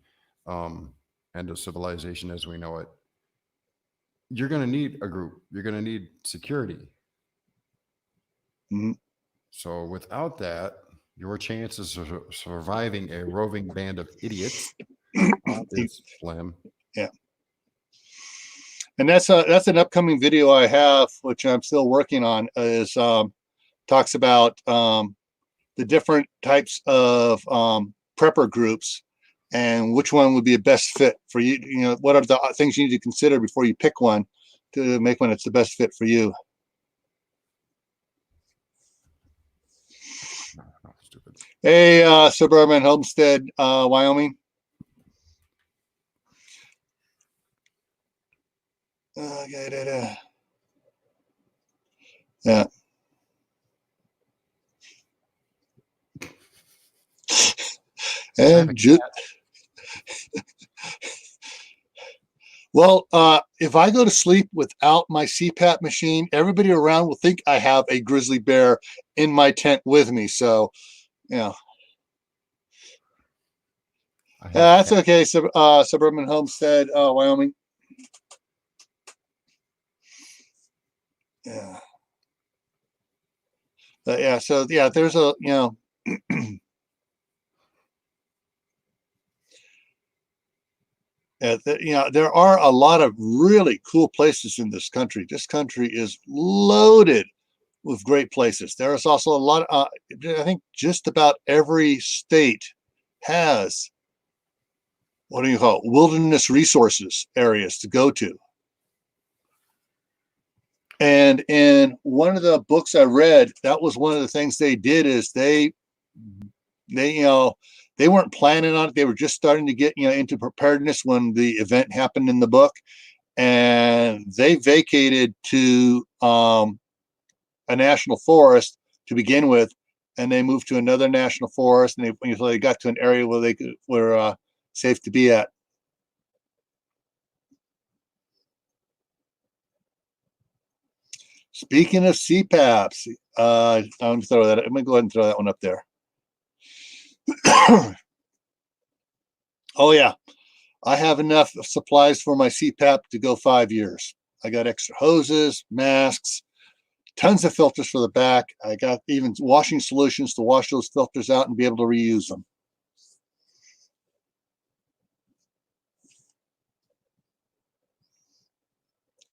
end of civilization as we know it, you're going to need a group. You're going to need security. Mm-hmm. So without that, your chances of surviving a roving band of idiots is slim. Yeah. And that's an upcoming video I have, which I'm still working on, is talks about the different types of prepper groups and which one would be a best fit for you. You know, what are the things you need to consider before you pick one to make one that's the best fit for you. Oh, stupid. Hey, Suburban Homestead, Wyoming. Yeah. And well, if I go to sleep without my CPAP machine, everybody around will think I have a grizzly bear in my tent with me. So, yeah, that's okay. Suburban Homestead, Wyoming. Yeah. Yeah. So, yeah, there's a, there are a lot of really cool places in this country. This country is loaded with great places. There is also a lot of, I think just about every state has, what do you call it, wilderness resources areas to go to. And in one of the books I read, that was one of the things they did is they weren't planning on it. They were just starting to get, into preparedness when the event happened in the book. And they vacated to a national forest to begin with, and they moved to another national forest, and they got to an area where they were safe to be at. Speaking of CPAPs, I'm going to go ahead and throw that one up there. Oh yeah, I have enough supplies for my CPAP to go 5 years. I got extra hoses, masks, tons of filters for the back. I got even washing solutions to wash those filters out and be able to reuse them.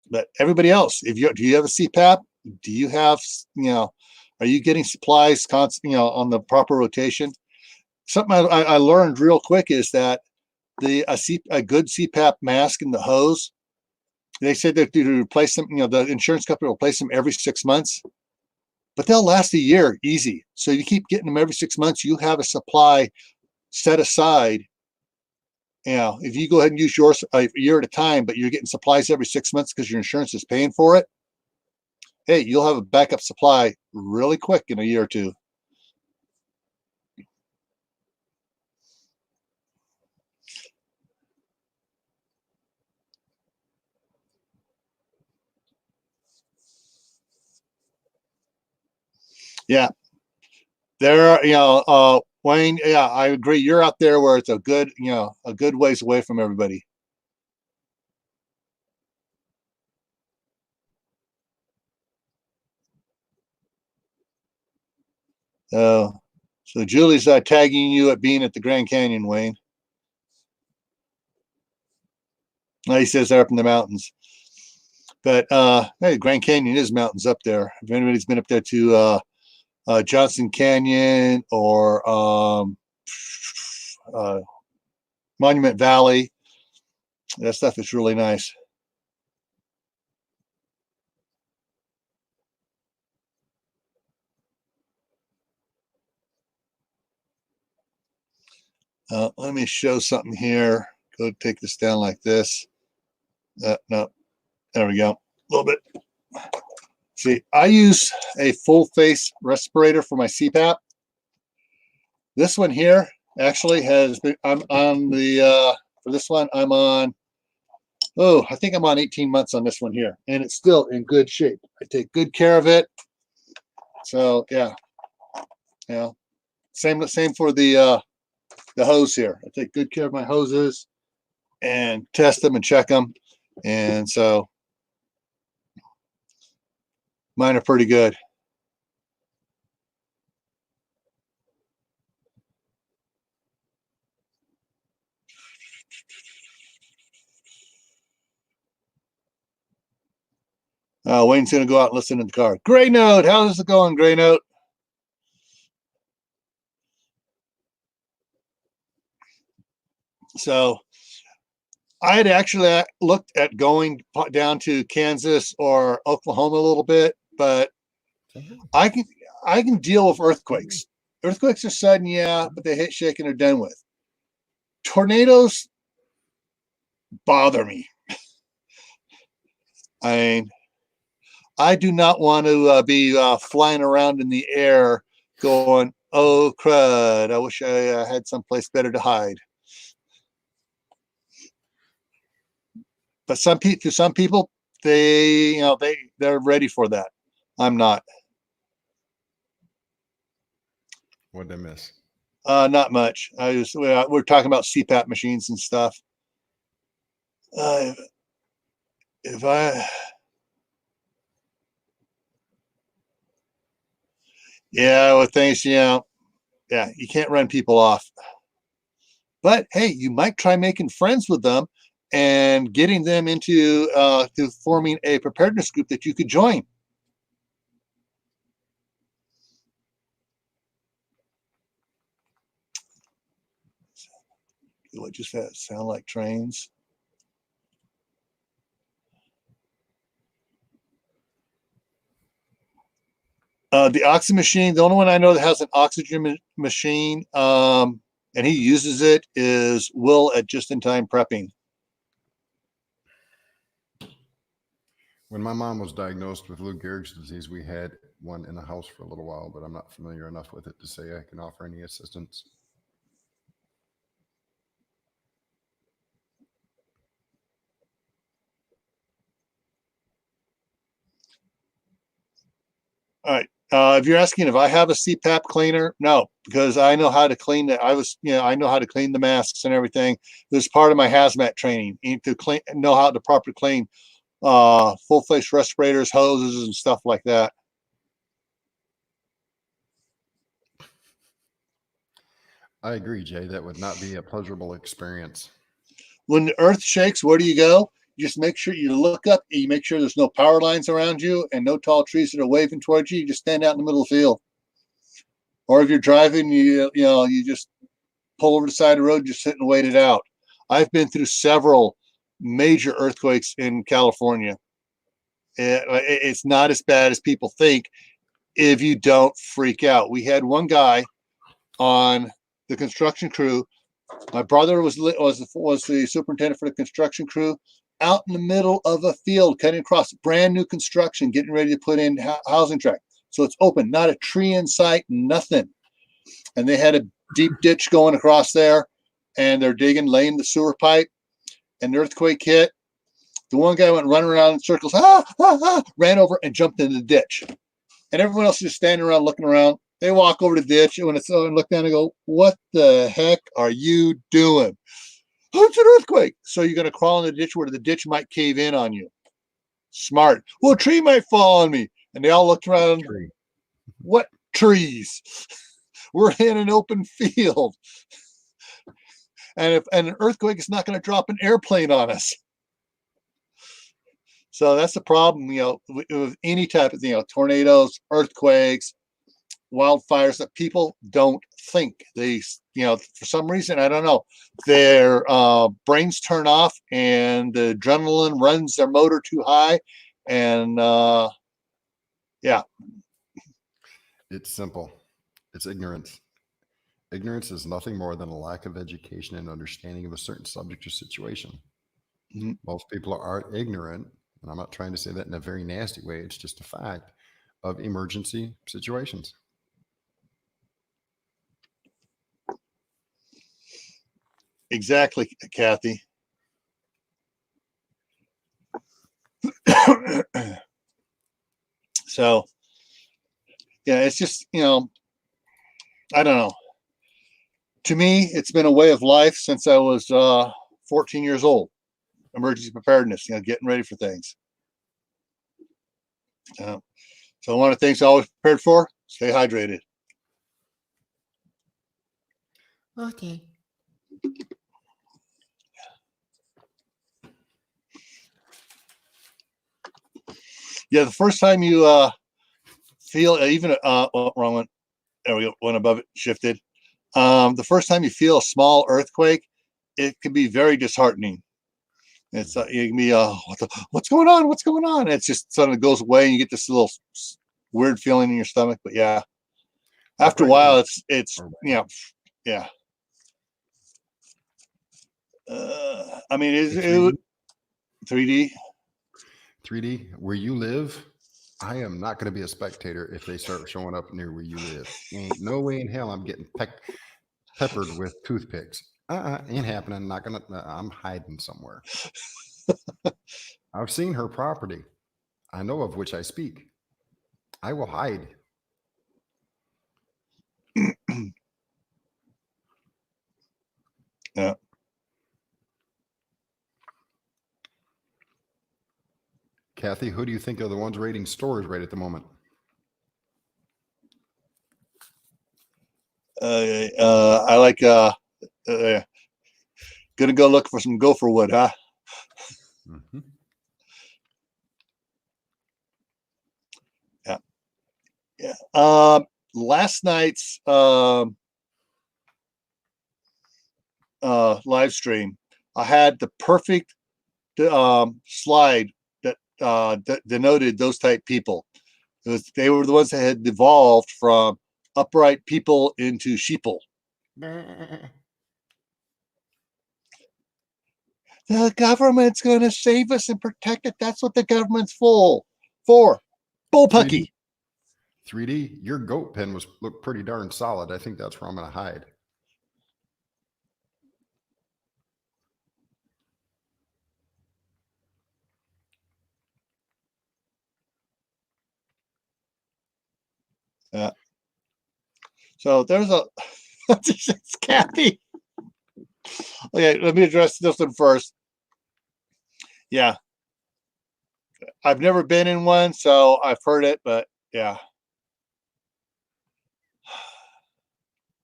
But everybody else, do you have a CPAP? Do you have, are you getting supplies constantly, on the proper rotation? Something I learned real quick is that a good CPAP mask in the hose, they said that to replace them, the insurance company will replace them every 6 months, but they'll last a year easy. So you keep getting them every 6 months. You have a supply set aside. If you go ahead and use yours a year at a time, but you're getting supplies every 6 months because your insurance is paying for it, hey, you'll have a backup supply really quick in a year or two. Yeah, there are, Wayne, yeah, I agree. You're out there where it's a good ways away from everybody. So Julie's tagging you at being at the Grand Canyon, Wayne. He says they're up in the mountains. But hey, Grand Canyon is mountains up there. If anybody's been up there to Johnson Canyon or Monument Valley, that stuff is really nice. Let me show something here. Go take this down like this. No, there we go. A little bit. See, I use a full face respirator for my CPAP. This one here actually has been, I'm on the, for this one, I'm on, I think I'm on 18 months on this one here, and it's still in good shape. I take good care of it. So yeah, same for the hose here. I take good care of my hoses and test them and check them. And so mine are pretty good. Wayne's going to go out and listen in the car. Gray Note, how's it going, Gray Note? So I had actually looked at going down to Kansas or Oklahoma a little bit, but I can deal with earthquakes. Earthquakes are sudden, yeah, but they hit, shake, and are done with. Tornadoes bother me. I do not want to be flying around in the air going, oh, crud, I wish I had someplace better to hide. But some people, they're ready for that. I'm not. What'd I miss? Not much. We're talking about CPAP machines and stuff. With things, yeah, you can't run people off. But hey, you might try making friends with them and getting them into to forming a preparedness group that you could join. What just that sound like trains? The oxygen machine, the only one I know that has an oxygen machine, and he uses it, is Will at Just in Time Prepping. When my mom was diagnosed with Lou Gehrig's disease, we had one in the house for a little while, but I'm not familiar enough with it to say I can offer any assistance. All right. If you're asking if I have a CPAP cleaner, no, because I know how to clean it. I know how to clean the masks and everything. It was part of my hazmat training to know how to properly clean full face respirators, hoses, and stuff like that. I agree, Jay. That would not be a pleasurable experience. When the earth shakes, where do you go? You just make sure you look up and you make sure there's no power lines around you and no tall trees that are waving towards you. You just stand out in the middle of the field. Or if you're driving, you just pull over the side of the road, just sit and wait it out. I've been through several major earthquakes in California. It's not as bad as people think if you don't freak out. We had one guy on the construction crew. My brother was the superintendent for the construction crew, out in the middle of a field, cutting across brand new construction, getting ready to put in housing track. So it's open, not a tree in sight, nothing. And they had a deep ditch going across there, and they're digging, laying the sewer pipe, and the earthquake hit. The one guy went running around in circles, ran over and jumped in the ditch. And everyone else is just standing around looking around. They walk over to the ditch, and when it's and look down and go, "What the heck are you doing?" "Oh, it's an earthquake." "So you're going to crawl in the ditch where the ditch might cave in on you." "Smart." "Well, a tree might fall on me." And they all looked around. Tree. "What trees? We're in an open field. And an earthquake is not going to drop an airplane on us." So that's the problem, with any type of, tornadoes, earthquakes, wildfires, that people don't think. They, for some reason, I don't know, their brains turn off and the adrenaline runs their motor too high. And yeah. It's simple. It's ignorance. Ignorance is nothing more than a lack of education and understanding of a certain subject or situation. Mm-hmm. Most people are ignorant, and I'm not trying to say that in a very nasty way. It's just a fact of emergency situations. Exactly, Kathy. So, yeah, it's just, I don't know. To me, it's been a way of life since I was 14 years old. Emergency preparedness, getting ready for things. So one of the things I always prepared for, stay hydrated. Okay. Yeah, the first time you feel even wrong one. There we go. One above it shifted. The first time you feel a small earthquake, it can be very disheartening. It's it can be what's going on? What's going on? It's just suddenly goes away, and you get this little weird feeling in your stomach. But yeah, after a while, it's yeah. I mean, it 3D. 3D, where you live, I am not going to be a spectator if they start showing up near where you live. Ain't no way in hell I'm getting peppered with toothpicks. Ain't happening. Not gonna. I'm hiding somewhere. I've seen her property. I know of which I speak. I will hide. Yeah. Kathy, who do you think are the ones rating stores right at the moment? I like gonna go look for some gopher wood, huh? Mm-hmm. Yeah. Last night's live stream, I had the perfect slide that denoted those type people. They were the ones that had devolved from upright people into sheeple. The government's going to save us and protect it. That's what the government's for. Bullpucky. 3D, your goat pen looked pretty darn solid. I think that's where I'm going to hide. Yeah. So there's it's Kathy. Okay, let me address this one first. Yeah. I've never been in one, so I've heard it, but yeah.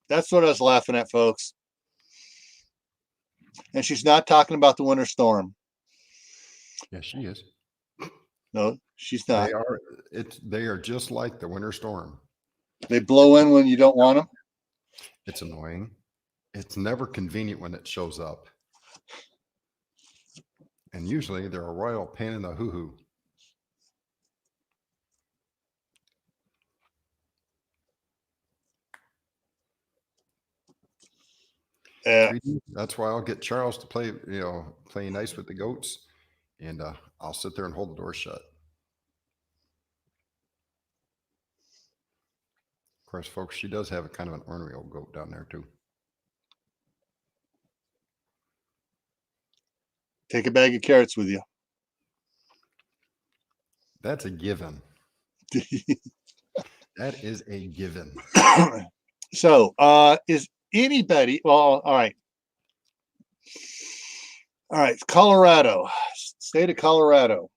That's what I was laughing at, folks. And she's not talking about the winter storm. Yeah, she is. No, she's not. They are just like the winter storm. They blow in when you don't want them. It's annoying. It's never convenient when it shows up. And usually they're a royal pain in the hoo-hoo. Yeah. That's why I'll get Charles to play nice with the goats, and I'll sit there and hold the door shut. course, folks, she does have a kind of an ornery old goat down there too. Take a bag of carrots with you. That's a given. That is a given. So, is anybody, well, all right. All right, Colorado, state of Colorado.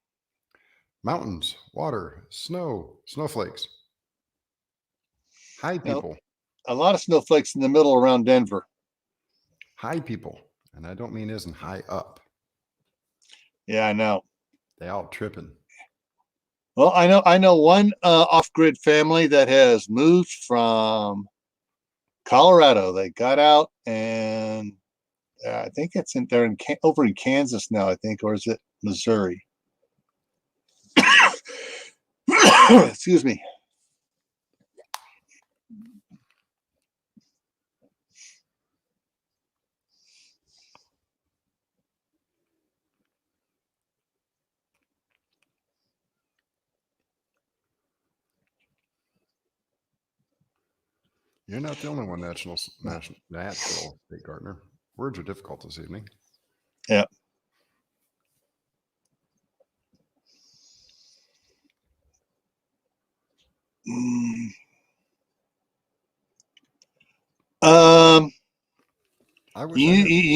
Mountains, water, snow, snowflakes. High people. A lot of snowflakes in the middle around Denver. High people. And I don't mean isn't high up. Yeah, I know. They all tripping. Well, I know one off-grid family that has moved from Colorado. They got out, and I think it's over in Kansas now, I think, or is it Missouri? Excuse me. You're not the only one, natural state gardener. Words are difficult this evening. Yeah. You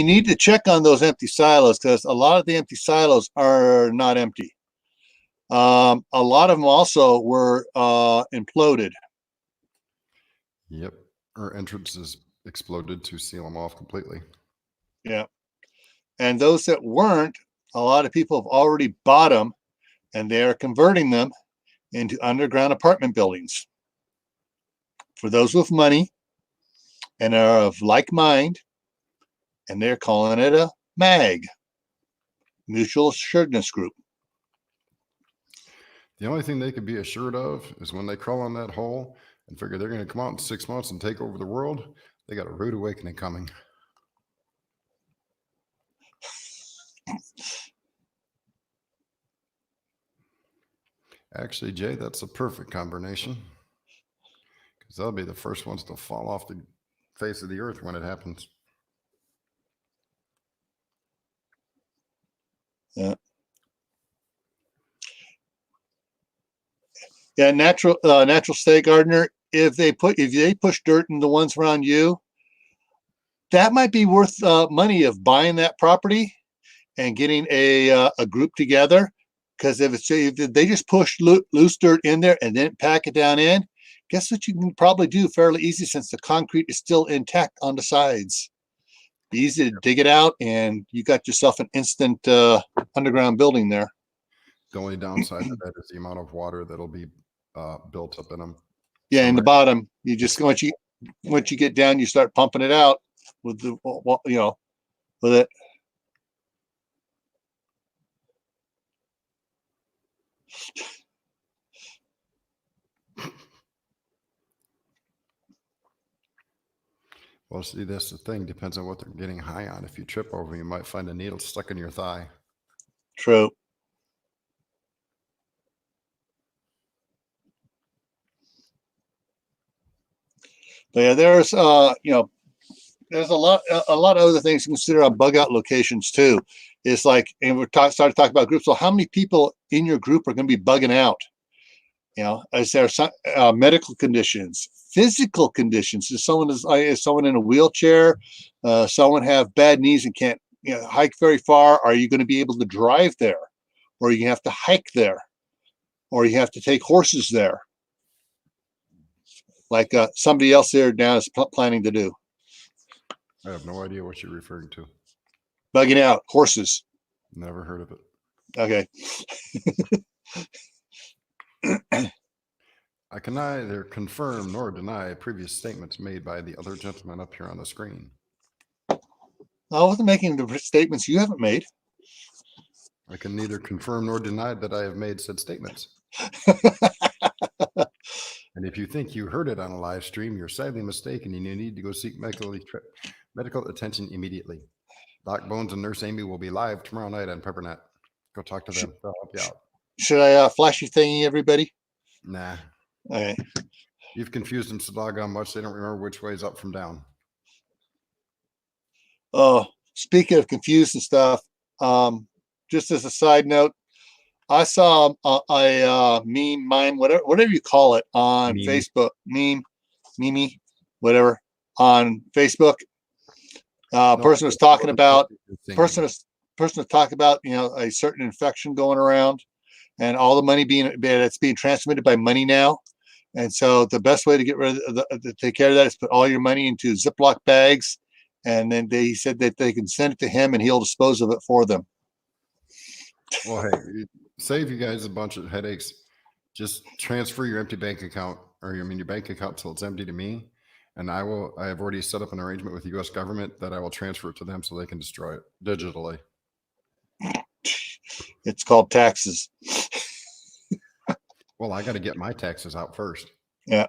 need to check on those empty silos, because a lot of the empty silos are not empty. A lot of them also were imploded. Yep. Our entrances exploded to seal them off completely. Yeah. And those that weren't, a lot of people have already bought them, and they are converting them into underground apartment buildings. For those with money and are of like mind, and they're calling it a MAG, Mutual Assuredness Group. The only thing they could be assured of is when they crawl on that hole and figure they're going to come out in 6 months and take over the world, they got a rude awakening coming. Actually, Jay, that's a perfect combination, because they'll be the first ones to fall off the face of the earth when it happens. Yeah. Yeah, natural state gardener. If they push dirt in the ones around you, that might be worth money of buying that property and getting a group together. Because if they just push loose dirt in there and then pack it down in, guess what you can probably do fairly easy, since the concrete is still intact on the sides. Be easy to dig it out, and you got yourself an instant underground building there. The only downside to that is the amount of water that'll be built up in them. Yeah, in the bottom, you just once you get down, you start pumping it out with the with it. Well, see, that's the thing. Depends on what they're getting high on. If you trip over, you might find a needle stuck in your thigh. True. But yeah, there's there's a lot of other things to consider on bug out locations too. It's like, and we're started talking about groups. So how many people in your group are going to be bugging out? Is there some medical conditions, physical conditions? Is someone in a wheelchair? Someone have bad knees and can't hike very far? Are you going to be able to drive there, or you have to hike there, or you have to take horses there, like somebody else there now is planning to do? I have no idea what you're referring to. Bugging out horses. Never heard of it. Okay. I can neither confirm nor deny previous statements made by the other gentleman up here on the screen. I wasn't making the statements you haven't made. I can neither confirm nor deny that I have made said statements. And if you think you heard it on a live stream, you're sadly mistaken, and you need to go seek medical attention immediately. Doc Bones and Nurse Amy will be live tomorrow night on Peppernet. Go talk to them. They'll help you out. Should I flash your thingy, everybody? Nah. Okay. You've confused them so doggone much they don't remember which way is up from down. Oh, speaking of confused and stuff, just as a side note, I saw a meme, whatever you call it, on Meme. Facebook, meme, whatever, on Facebook. Person was talking about a certain infection going around, and all the money that's being transmitted by money now. And so the best way to get rid of to take care of that is put all your money into Ziploc bags, and then he said that they can send it to him and he'll dispose of it for them. Well, hey, save you guys a bunch of headaches. Just transfer your empty bank account, your bank account till it's empty to me, and I have already set up an arrangement with the U.S. government that I will transfer it to them so they can destroy it digitally. It's called taxes. Well, I got to get my taxes out first. Yeah.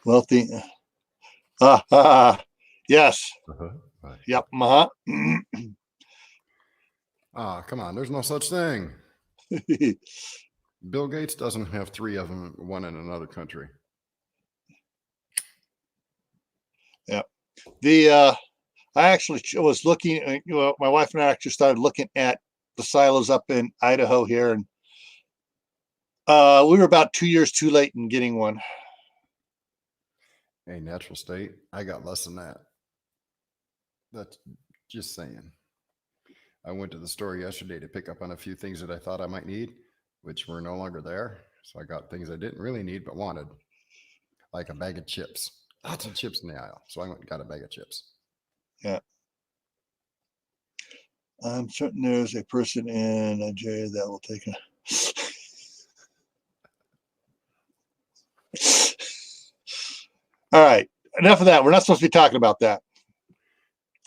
Wealthy. Yes. Yep. Come on. There's no such thing. Bill Gates doesn't have 3 of them, one in another country. Yeah. I actually was looking, my wife and I actually started looking at the silos up in Idaho here, and we were about 2 years too late in getting one. A natural state. I got less than that. That's just saying. I went to the store yesterday to pick up on a few things that I thought I might need, which were no longer there. So I got things I didn't really need but wanted, like a bag of chips. Lots of chips in the aisle. So I went and got a bag of chips. Yeah. I'm certain there's a person in Nigeria that will take All right. Enough of that. We're not supposed to be talking about that.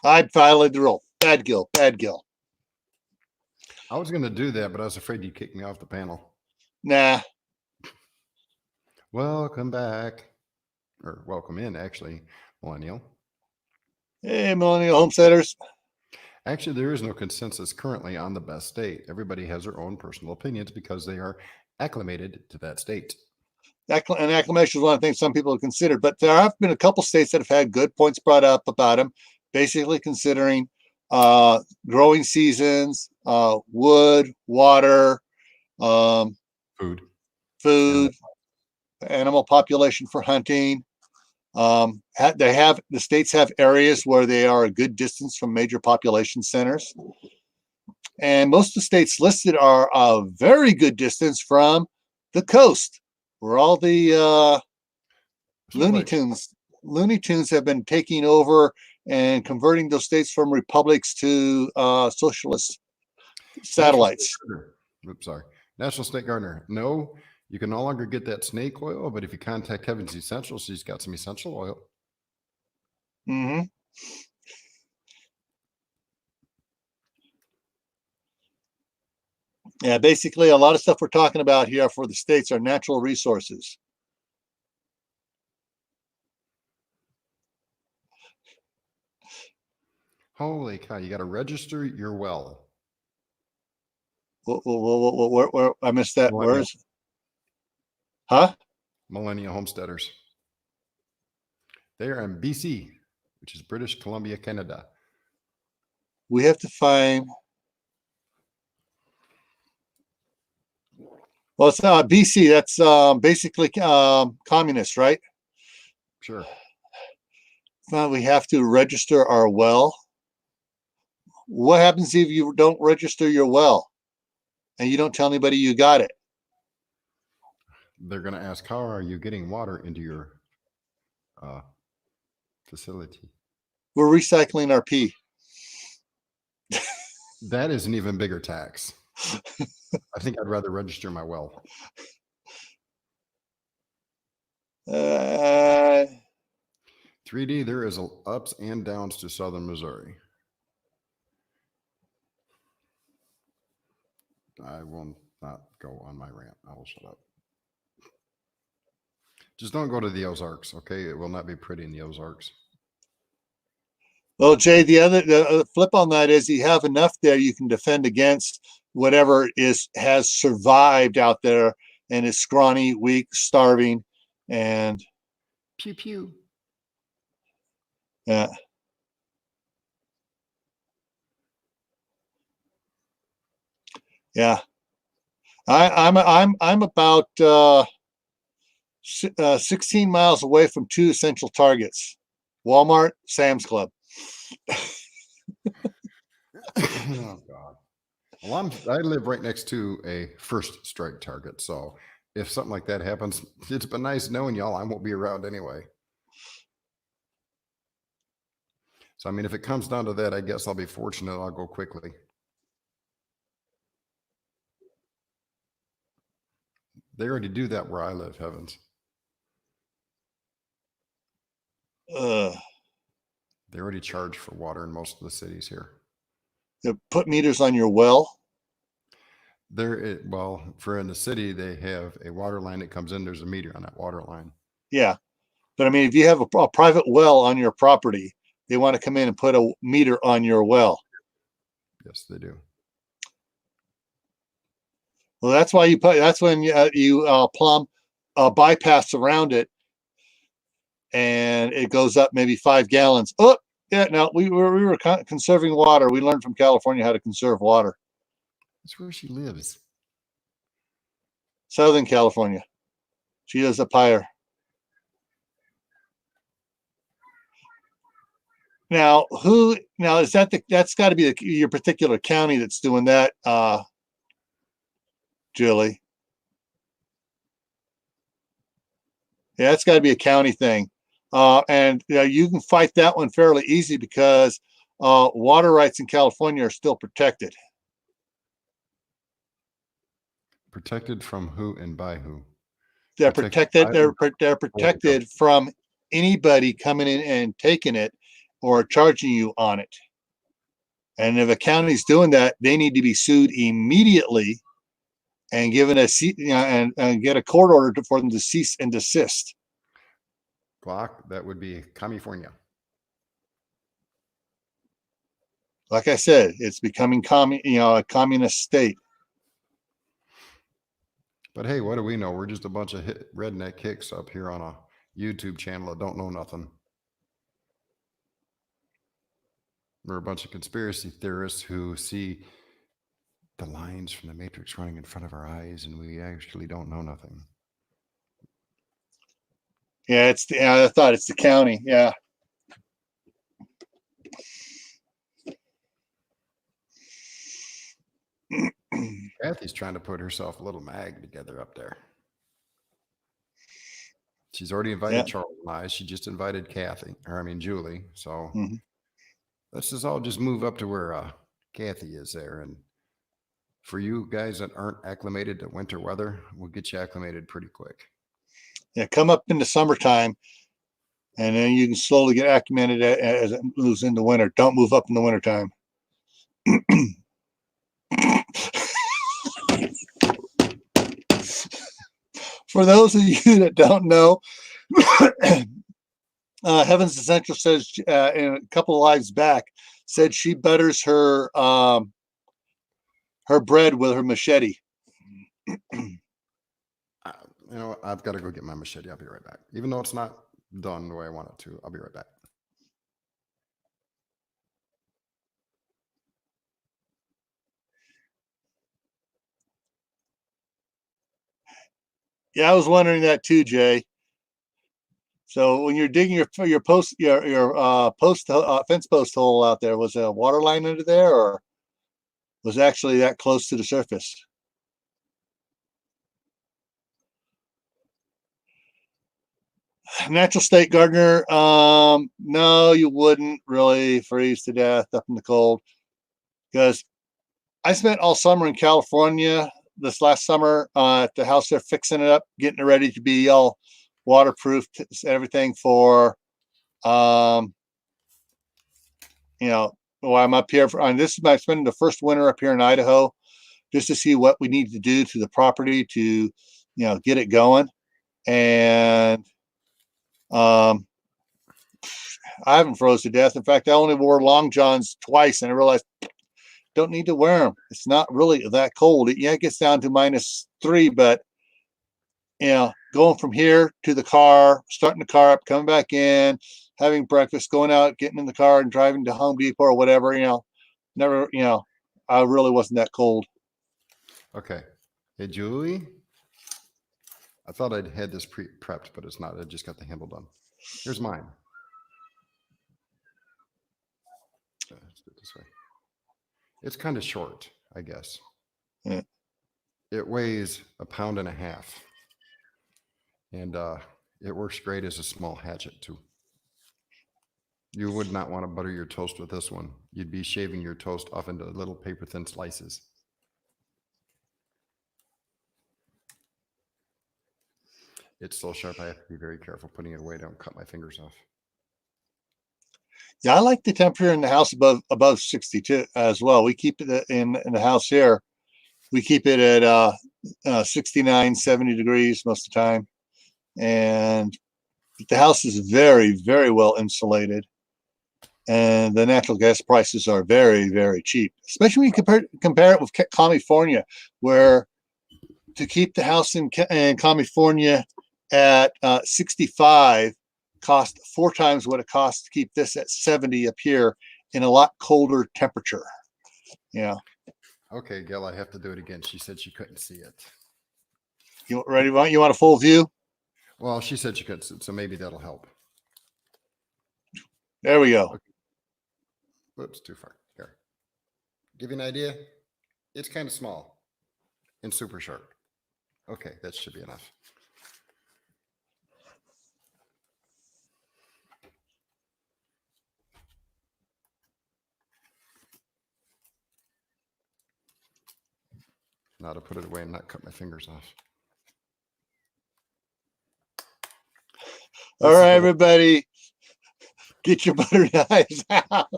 I violated the rule. Bad Gil. I was going to do that, but I was afraid you'd kick me off the panel. Nah. Welcome back. Or welcome in, actually, Millennial. Hey, Millennial Homesteaders. Actually, there is no consensus currently on the best state. Everybody has their own personal opinions because they are acclimated to that state. And acclimation is one of the things some people have considered, but there have been a couple states that have had good points brought up about them, basically considering growing seasons, wood, water, food, animal population for hunting. The states have areas where they are a good distance from major population centers, and most of the states listed are a very good distance from the coast, where all the Looney Tunes have been taking over and converting those states from republics to socialist satellites. National State Gardener. No, you can no longer get that snake oil, but if you contact Kevin's Essentials, he's got some essential oil. Mm-hmm. Yeah, basically, a lot of stuff we're talking about here for the states are natural resources. Holy cow, you got to register your well. Where I missed that. Where is? Huh? Millennial Homesteaders. They are in BC, which is British Columbia, Canada. We have to find. Well, it's BC. That's basically communist, right? Sure. We have to register our well. What happens if you don't register your well and you don't tell anybody you got it? They're going to ask, how are you getting water into your facility? We're recycling our pee. That is an even bigger tax. I think I'd rather register my well. 3D, there is ups and downs to southern Missouri. I will not go on my rant. I will shut up. Just don't go to the Ozarks, okay? It will not be pretty in the Ozarks. Well, Jay, the flip on that is you have enough there you can defend against whatever has survived out there and is scrawny, weak, starving, and Pew pew. yeah. Yeah. I'm about 16 miles away from two essential targets: Walmart, Sam's Club. Oh God. Well, I live right next to a first strike target, so if something like that happens, it's been nice knowing y'all. I won't be around anyway. So I mean, if it comes down to that, I guess I'll be fortunate. I'll go quickly. They already do that where I live, heavens. Uh, They already charge for water in most of the cities here. they put meters on your well. Well, for in the city, they have a water line that comes in. There's a meter on that water line. Yeah. But I mean, if you have a private well on your property, they want to come in and put a meter on your well. Yes, they do. Well, that's why that's when you plumb a bypass around it, and it goes up maybe 5 gallons. Oh, yeah. No, we were conserving water. We learned from California how to conserve water. That's where she lives. Southern California. She lives up higher. Now, is that's got to be your particular county that's doing that, Julie? Yeah, it's got to be a county thing. And you can fight that one fairly easy because water rights in California are still protected. Protected from who and by who? They're protected. by They're protected from anybody coming in and taking it or charging you on it. And if a county's doing that, they need to be sued immediately and given and get a court order for them to cease and desist. Glock, that would be California. Like I said, it's becoming a communist state. But hey, what do we know? We're just a bunch of redneck hicks up here on a YouTube channel that don't know nothing. We're a bunch of conspiracy theorists who see the lines from the Matrix running in front of our eyes, and we actually don't know nothing. Yeah, I thought it's the county. Yeah. Kathy's trying to put herself a little mag together up there. She's already invited Charles and I. She just invited Julie. So let's just all just move up to where Kathy is there. And for you guys that aren't acclimated to winter weather, we'll get you acclimated pretty quick. Yeah, come up in the summertime, and then you can slowly get acclimated as it moves into winter. Don't move up in the wintertime. For those of you that don't know, Heaven's Essential says in a couple of lives back, said she butters her bread with her machete. I've got to go get my machete. I'll be right back. Even though it's not done the way I want it to, I'll be right back. Yeah, I was wondering that too, Jay. So when you're digging your fence post hole out there, was there a water line under there, or was it actually that close to the surface? Natural state gardener, no, you wouldn't really freeze to death up in the cold, because I spent all summer in California this last summer at the house. They're fixing it up, getting it ready to be all waterproof, everything for while I'm up here this is my spending the first winter up here in Idaho, just to see what we need to do to the property to get it going. And I I haven't froze to death. In fact, I only wore long johns twice, and I realized don't need to wear them. It's not really that cold. It gets down to -3, but going from here to the car, starting the car up, coming back in, having breakfast, going out, getting in the car, and driving to Home Depot or whatever. Never. I really wasn't that cold. Okay. Hey, Julie. I thought I'd had this prepped, but it's not. I just got the handle done. Here's mine. Let's do it this way. It's kind of short, I guess. Yeah. It weighs 1.5 pounds. And it works great as a small hatchet, too. You would not want to butter your toast with this one. You'd be shaving your toast off into little paper-thin slices. It's so sharp, I have to be very careful putting it away. Don't cut my fingers off. Yeah, I like the temperature in the house above 62 as well. We keep it in the house here. We keep it at 69, 70 degrees most of the time. And the house is very, very well insulated. And the natural gas prices are very, very cheap, especially when you compare it with California, where to keep the house in California at 65 cost 4 times what it costs to keep this at 70 up here in a lot colder temperature. Okay, Gail, I have to do it again. She said she couldn't see it. You ready? You want a full view? Well, she said she couldn't see it, so maybe that'll help. There we go. Okay. Whoops, too far. Here. Give you an idea? It's kind of small and super sharp. Okay, that should be enough. Now to put it away and not cut my fingers off. All right, everybody, get your butter knives out.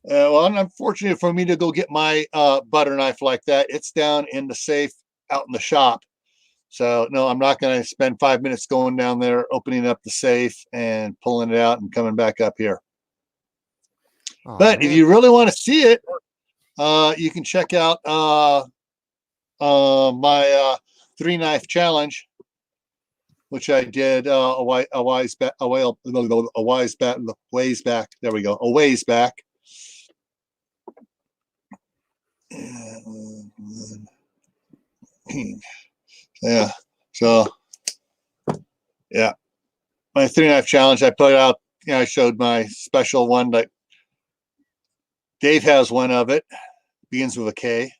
Well, unfortunately for me to go get my butter knife like that, it's down in the safe out in the shop. So no, I'm not going to spend 5 minutes going down there, opening up the safe and pulling it out and coming back up here. Oh, but man, if you really want to see it, you can check out my 3-knife challenge, which I did a ways back. There we go, a ways back. Yeah. So, yeah, my 3-knife challenge. I put out. I showed my special one. That Dave has one of it. Begins with a K.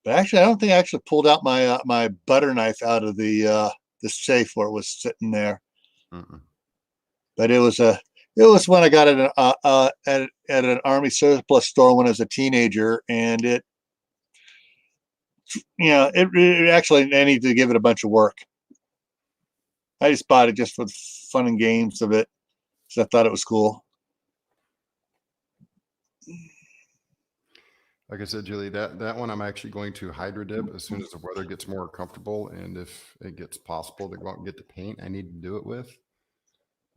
But actually, I don't think I actually pulled out my my butter knife out of the safe where it was sitting there. But it was when I got it at an Army surplus store when I was a teenager, and it actually I need to give it a bunch of work. I just bought it just for the fun and games of it, so I thought it was cool. Like I said, Julie, that one I'm actually going to hydro dip as soon as the weather gets more comfortable, and if it gets possible to go out and get the paint I need to do it with.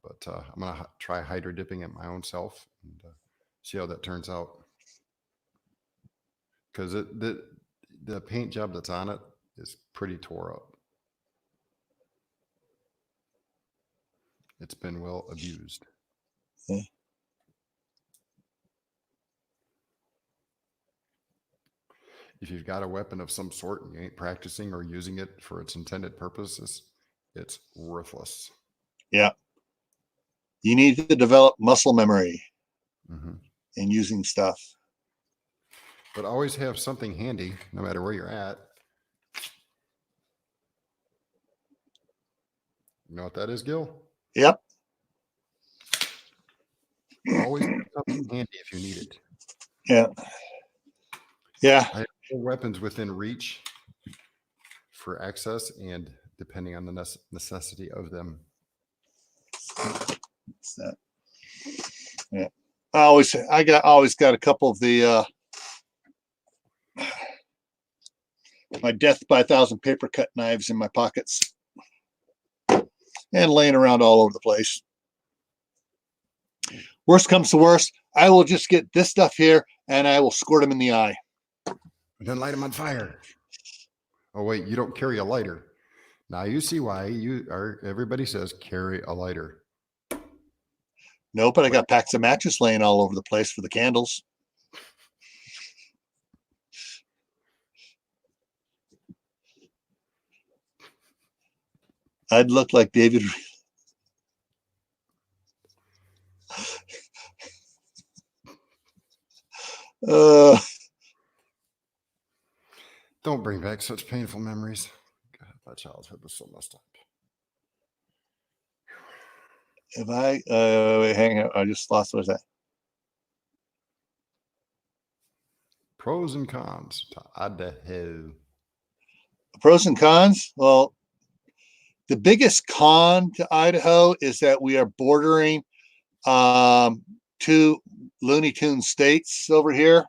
But I'm going to try hydro dipping it my own self and see how that turns out. Because the paint job that's on it is pretty tore up. It's been well abused. Okay. If you've got a weapon of some sort and you ain't practicing or using it for its intended purposes, it's worthless. Yeah. You need to develop muscle memory in using stuff. But always have something handy, no matter where you're at. You know what that is, Gil? Yep. Always have something handy if you need it. Yeah. Yeah. I have weapons within reach for access and depending on the necessity of them. Yeah. I always got a couple of the my death by 1,000 paper cut knives in my pockets and laying around all over the place. Worst comes to worst, I will just get this stuff here and I will squirt them in the eye. And then light them on fire. Oh, wait, you don't carry a lighter. Now you see why everybody says carry a lighter. No, but I got packs of matches laying all over the place for the candles. I'd look like David. Don't bring back such painful memories. God, my childhood was so messed up. If I wait, hang on, I just lost what was that? Pros and cons to Idaho. Pros and cons. Well, the biggest con to Idaho is that we are bordering two Looney Tunes states over here,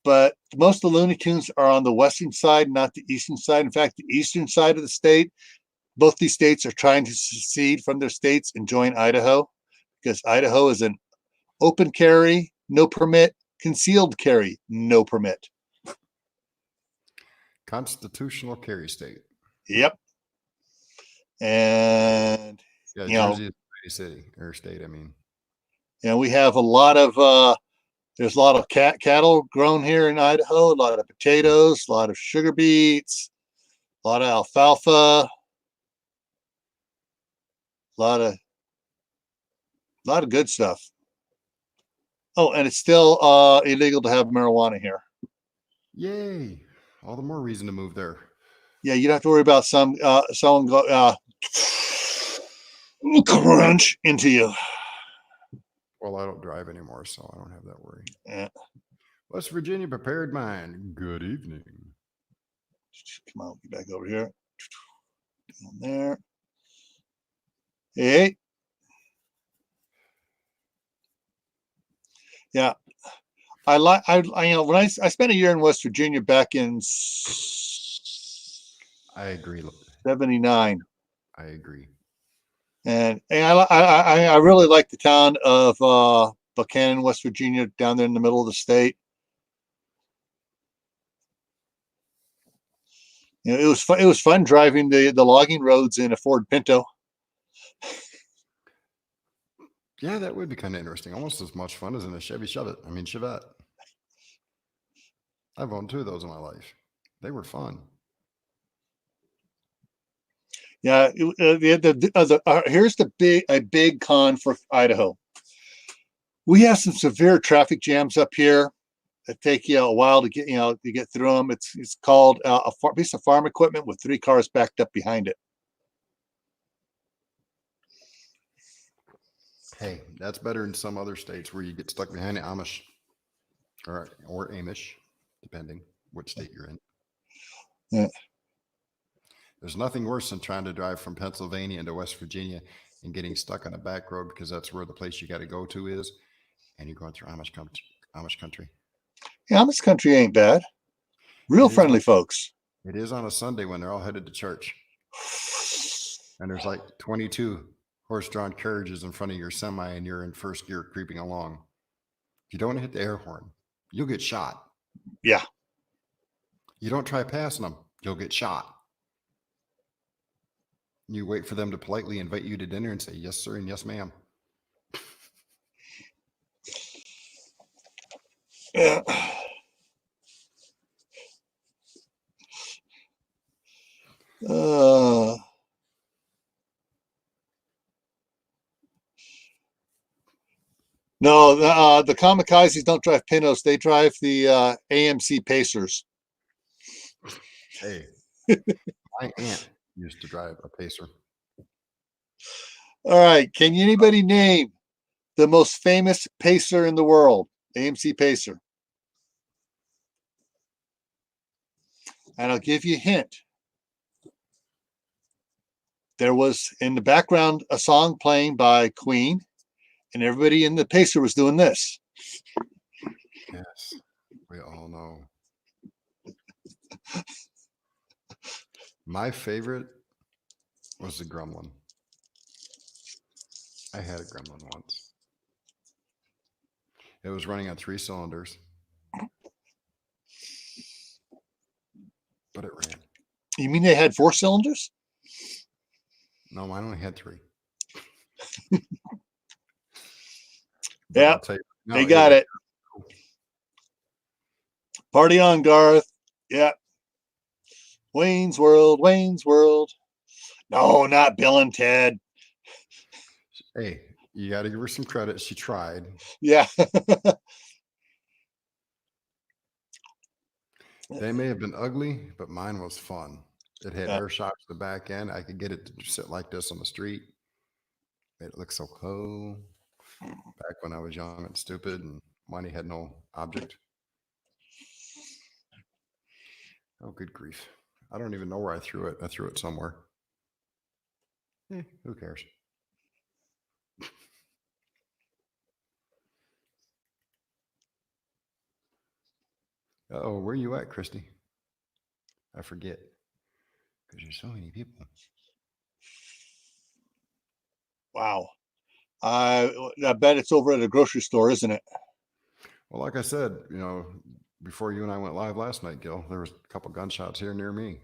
but most of the Looney Tunes are on the western side, not the eastern side. In fact, the eastern side of the state, both these states are trying to secede from their states and join Idaho, because Idaho is an open carry, no permit, concealed carry, no permit. Constitutional carry state. Yep. And yeah, Jersey is a city or state, I mean. And we have a lot of there's a lot of cattle grown here in Idaho, a lot of potatoes, a lot of sugar beets, a lot of alfalfa, a lot of good stuff. Oh, and it's still illegal to have marijuana here. Yay. All the more reason to move there. Yeah, you don't have to worry about someone go crunch into you. Well, I don't drive anymore, so I don't have that worry. Yeah. West Virginia prepared mind. Good evening. Come on, get back over here. Down there. Hey. Yeah. I when I spent a year in West Virginia back in I agree. 79. I agree. And I really like the town of Buchanan, West Virginia, down there in the middle of the state. You know, it was fun driving the logging roads in a Ford Pinto. Yeah, that would be kind of interesting. Almost as much fun as in a Chevette. I've owned two of those in my life. They were fun. Yeah, here's a big con for Idaho. We have some severe traffic jams up here that take you a while to get through them. It's called a piece of farm equipment with 3 cars backed up behind it. Hey, that's better in some other states where you get stuck behind the Amish or Amish, depending which state you're in. Yeah. There's nothing worse than trying to drive from Pennsylvania into West Virginia and getting stuck on a back road because that's where the place you got to go to is, and you're going through Amish country. Yeah, Amish country ain't bad. Real friendly folks. It is on a Sunday when they're all headed to church. And there's like 22 horse-drawn carriages in front of your semi, and you're in first gear creeping along. You don't want to hit the air horn. You'll get shot. Yeah. You don't try passing them. You'll get shot. You wait for them to politely invite you to dinner and say, yes, sir, and yes, ma'am. Yeah. No, the kamikazes don't drive Pintos. They drive the AMC Pacers. Hey, my aunt used to drive a Pacer. All right. Can anybody name the most famous Pacer in the world? AMC Pacer. And I'll give you a hint. There was in the background a song playing by Queen, and everybody in the Pacer was doing this. Yes, we all know. My favorite was the Gremlin. I had a Gremlin once. It was running on 3 cylinders, but it ran. You mean they had 4 cylinders? No, mine only had 3. Yeah, I'll tell you, they got it. Party on, Garth. Yeah. Wayne's World, Wayne's World. No, not Bill and Ted. Hey, you got to give her some credit. She tried. Yeah. They may have been ugly, but mine was fun. It had Yeah. air shocks at the back end. I could get it to sit like this on the street. It looked so cool. Back when I was young and stupid and money had no object. Oh, good grief. I don't even know where I threw it. I threw it somewhere. Who cares? Oh, where you at, Christy? I forget. Because there's so many people. Wow. I bet it's over at a grocery store, isn't it? Well, like I said, before you and I went live last night, Gil, there was a couple gunshots here near me.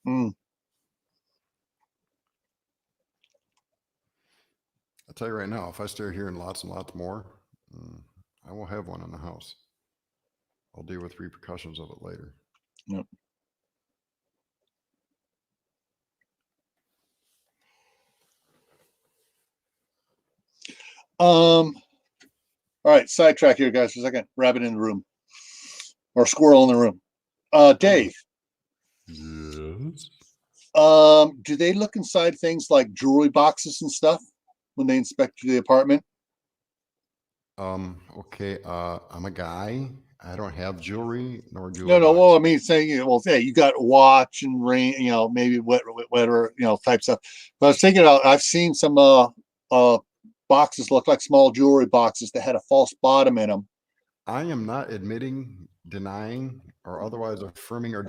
Mm. I'll tell you right now, if I start hearing lots and lots more, I will have one in the house. I'll deal with repercussions of it later. Yep. All right, sidetrack here, guys, for a second. Rabbit in the room. Or squirrel in the room. Dave. Yes. Do they look inside things like jewelry boxes and stuff when they inspect the apartment? Okay. I'm a guy. I don't have jewelry nor do No. Well, I mean, saying you got a watch and ring, maybe whatever, type stuff. But I was thinking about, I've seen some boxes look like small jewelry boxes that had a false bottom in them. I am not admitting, denying, or otherwise affirming or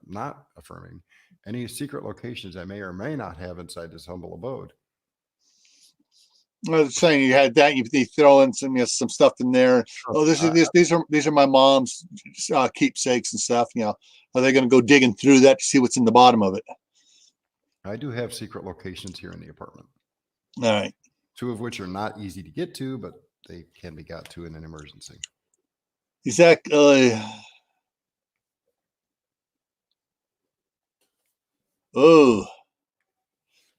not affirming any secret locations I may or may not have inside this humble abode. I was saying you had that. You throw in some stuff in there. Oh, these are my mom's keepsakes and stuff. Are they going to go digging through that to see what's in the bottom of it? I do have secret locations here in the apartment. All right. 2 of which are not easy to get to, but they can be got to in an emergency. Exactly. Oh,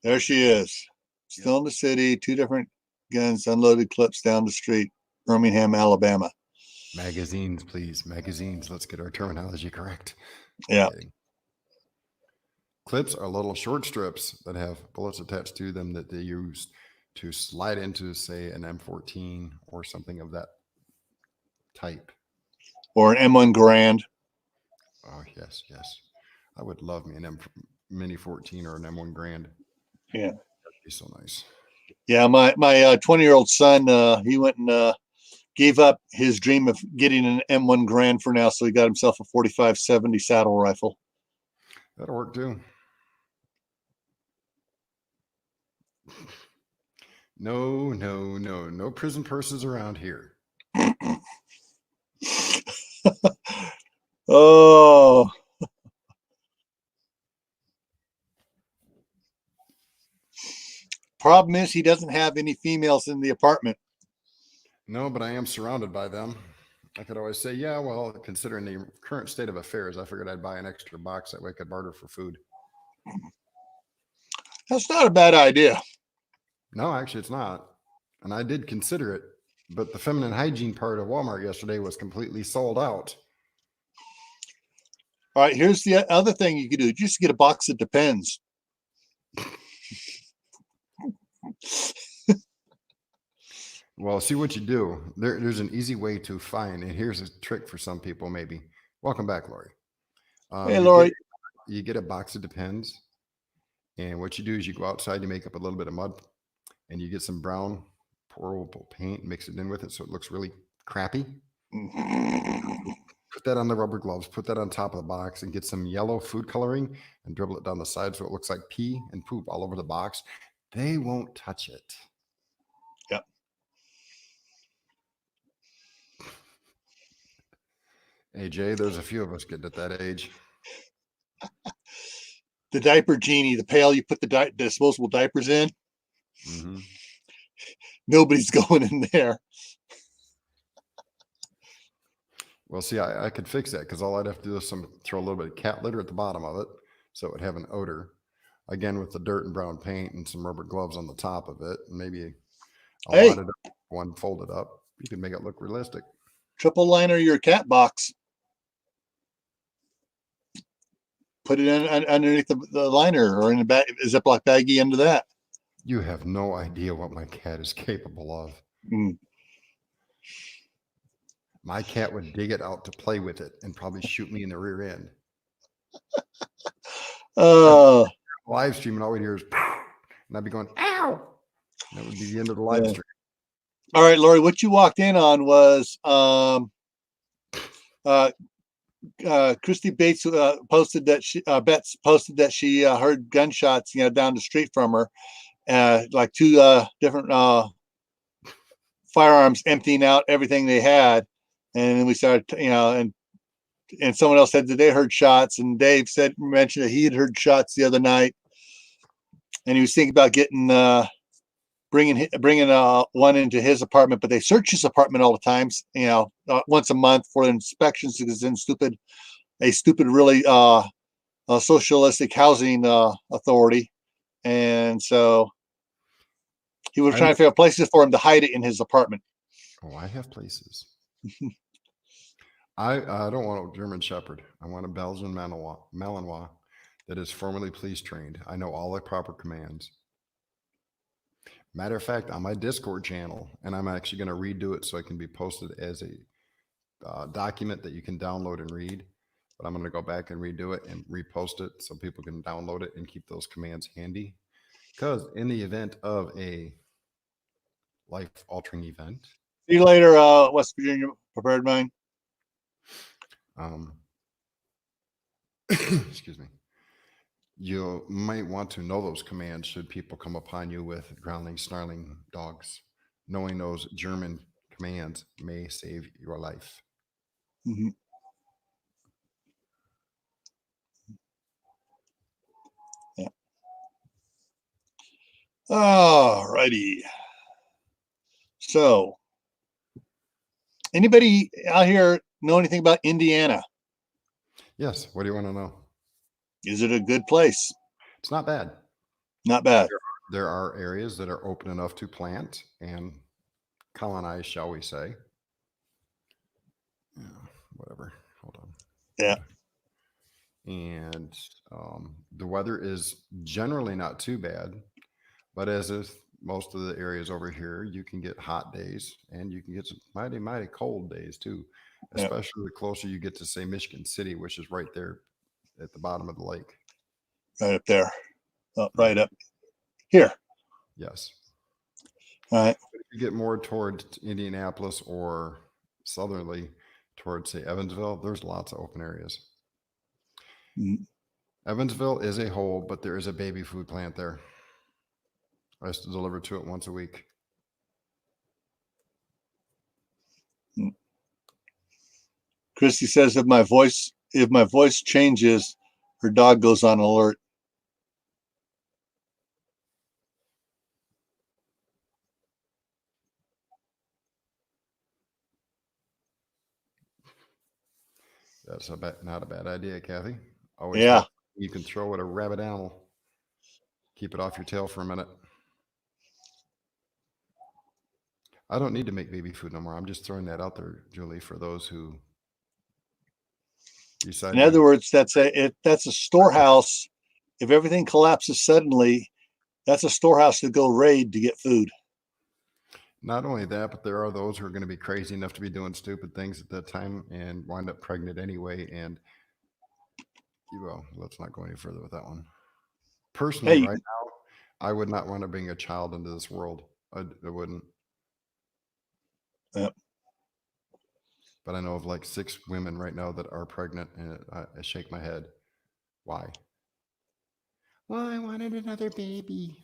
there she is. Still in the city. 2 different guns, unloaded clips down the street, Birmingham, Alabama. Magazines, please. Magazines. Let's get our terminology correct. Yeah. Okay. Clips are little short strips that have bullets attached to them that they use to slide into, say, an M14 or something of that type. Or an M1 Grand. Oh, yes. I would love me an Mini 14 or an M1 Grand. Yeah. That'd be so nice. Yeah, my 20-year-old son, he went and gave up his dream of getting an M1 Grand for now, so he got himself a 45-70 saddle rifle. That'll work too. No prison purses around here. Oh. Problem is, he doesn't have any females in the apartment. No, but I am surrounded by them. I could always say, yeah, well, considering the current state of affairs, I figured I'd buy an extra box that way I could barter for food. That's not a bad idea. No, actually, it's not. And I did consider it, but the feminine hygiene part of Walmart yesterday was completely sold out. All right, here's the other thing you could do. Just get a box that depends. Well, see what you do. There's an easy way to find, and here's a trick for some people maybe. Welcome back, Lori. Hey, Lori. You get a box of Depends, and what you do is you go outside, you make up a little bit of mud, and you get some brown pourable paint, mix it in with it so it looks really crappy. Put that on the rubber gloves, put that on top of the box, and get some yellow food coloring and dribble it down the side so it looks like pee and poop all over the box. They won't touch it. Yep. Hey, Jay, there's a few of us getting at that age. The diaper genie, the pail you put the disposable diapers in. Mm-hmm. Nobody's going in there. Well, see, I could fix that because all I'd have to do is throw a little bit of cat litter at the bottom of it so it would have an odor. Again, with the dirt and brown paint and some rubber gloves on the top of it, and maybe a Hey. wadded up one folded up, you can make it look realistic. Triple liner your cat box. Put it in underneath the liner or in a Ziploc baggie under that. You have no idea what my cat is capable of. Mm. My cat would dig it out to play with it and probably shoot me in the rear end. Live stream, and all we'd hear is, and I'd be going, ow! And that would be the end of the live stream. All right, Lori, what you walked in on was Christy Bates posted that Betts posted that she heard gunshots, down the street from her, like two different firearms emptying out everything they had, and then we started, and someone else said that they heard shots, and Dave mentioned that he had heard shots the other night, and he was thinking about getting bringing one into his apartment, but they search his apartment all the times, once a month for inspections because it's in a stupid, really socialistic housing authority, and so he was trying to figure out places for him to hide it in his apartment. Oh, I have places. I don't want a German Shepherd. I want a Belgian Malinois that is formally police trained. I know all the proper commands. Matter of fact, on my Discord channel, and I'm actually going to redo it so it can be posted as a document that you can download and read. But I'm going to go back and redo it and repost it so people can download it and keep those commands handy. Because in the event of a life-altering event. See you later, West Virginia Prepared Mind. Excuse me. You might want to know those commands should people come upon you with growling, snarling dogs. Knowing those German commands may save your life. Mm-hmm. Yeah. All righty. So, anybody out here know anything about Indiana? Yes. What do you want to know? Is it a good place? It's not bad. Not bad. There are areas that are open enough to plant and colonize, shall we say. Yeah, whatever. Hold on. Yeah. And the weather is generally not too bad, but as is most of the areas over here, you can get hot days and you can get some mighty, mighty cold days too, especially the closer you get to, say, Michigan City, which is right there at the bottom of the lake. Right up there. Right up here. Yes. All right. If you get more towards Indianapolis or southerly towards, say, Evansville, there's lots of open areas. Mm-hmm. Evansville is a hole, but there is a baby food plant there. I used to deliver to it once a week. Christy says if my voice changes, her dog goes on alert. That's not a bad idea, Kathy. Always you can throw at a rabid animal. Keep it off your tail for a minute. I don't need to make baby food no more. I'm just throwing that out there, Julie, for those who decide. In other words, that's a storehouse. If everything collapses suddenly, that's a storehouse to go raid to get food. Not only that, but there are those who are going to be crazy enough to be doing stupid things at that time and wind up pregnant anyway. And well, let's not go any further with that one. Personally, right now, I would not want to bring a child into this world. I wouldn't. Yep. but I know of like 6 women right now that are pregnant, and I shake my head. Why? Well, I wanted another baby.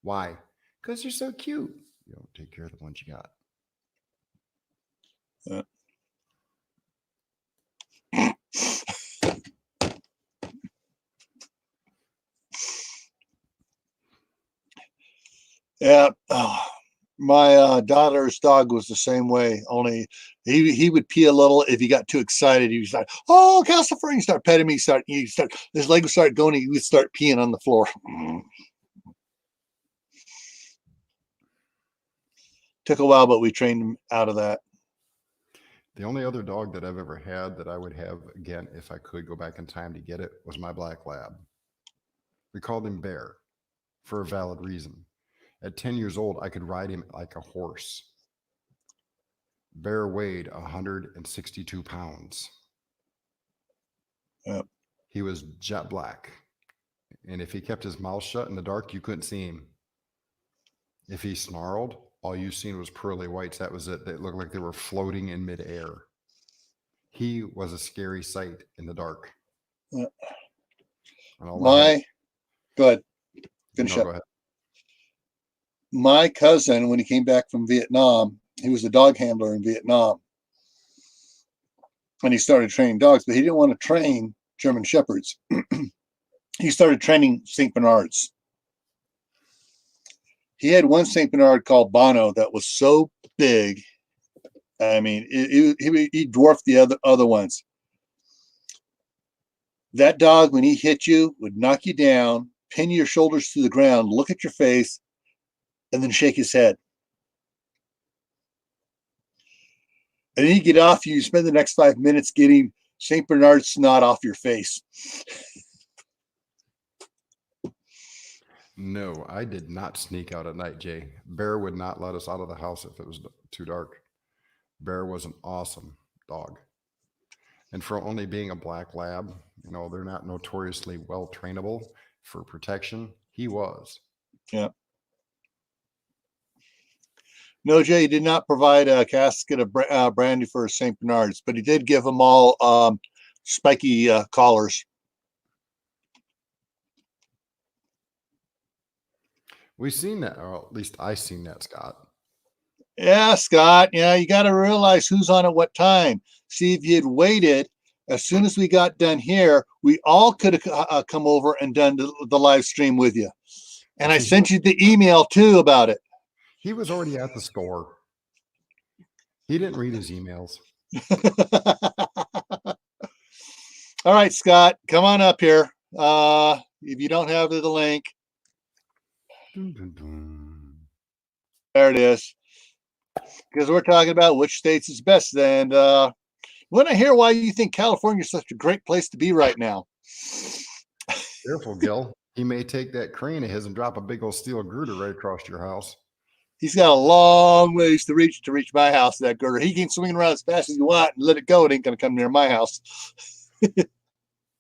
Why? Because they're so cute. You don't take care of the ones you got. Yeah. My daughter's dog was the same way. Only he would pee a little if he got too excited. He was like, "Oh, Castleford!" You start petting me. His leg would start going. He would start peeing on the floor. Took a while, but we trained him out of that. The only other dog that I've ever had that I would have again if I could go back in time to get it was my black lab. We called him Bear for a valid reason. At 10 years old, I could ride him like a horse. Bear weighed 162 pounds. Yep. He was jet black. And if he kept his mouth shut in the dark, you couldn't see him. If he snarled, all you seen was pearly whites. That was it. They looked like they were floating in midair. He was a scary sight in the dark. Yeah. Go ahead. Finish No, up. go ahead. My cousin, when he came back from Vietnam, he was a dog handler in Vietnam. And he started training dogs, but he didn't want to train German Shepherds. He started training St. Bernards. He had one St. Bernard called Bono that was so big. I mean, he dwarfed the other ones. That dog, when he hit you, would knock you down, pin your shoulders to the ground, look at your face, and then shake his head. And then you get off, you spend the next 5 minutes getting St. Bernard snot off your face. No, I did not sneak out at night, Jay. Bear would not let us out of the house if it was too dark. Bear was an awesome dog. And for only being a black lab, they're not notoriously well trainable for protection. He was. Yeah. No, Jay, he did not provide a casket of brandy for St. Bernards, but he did give them all spiky collars. We've seen that, or at least I seen that, Scott. Yeah, Scott. Yeah, you got to realize who's on at what time. See, if you'd waited, as soon as we got done here, we all could have come over and done the live stream with you. And I sent you the email too about it. He was already at the store. He didn't read his emails. All right, Scott, come on up here. If you don't have the link, there it is. Because we're talking about which states is best. And want to hear why you think California is such a great place to be right now. Careful, Gil. He may take that crane of his and drop a big old steel girder right across your house. He's got a long ways to reach my house, that girder. He can swing around as fast as you want and let it go. It ain't going to come near my house.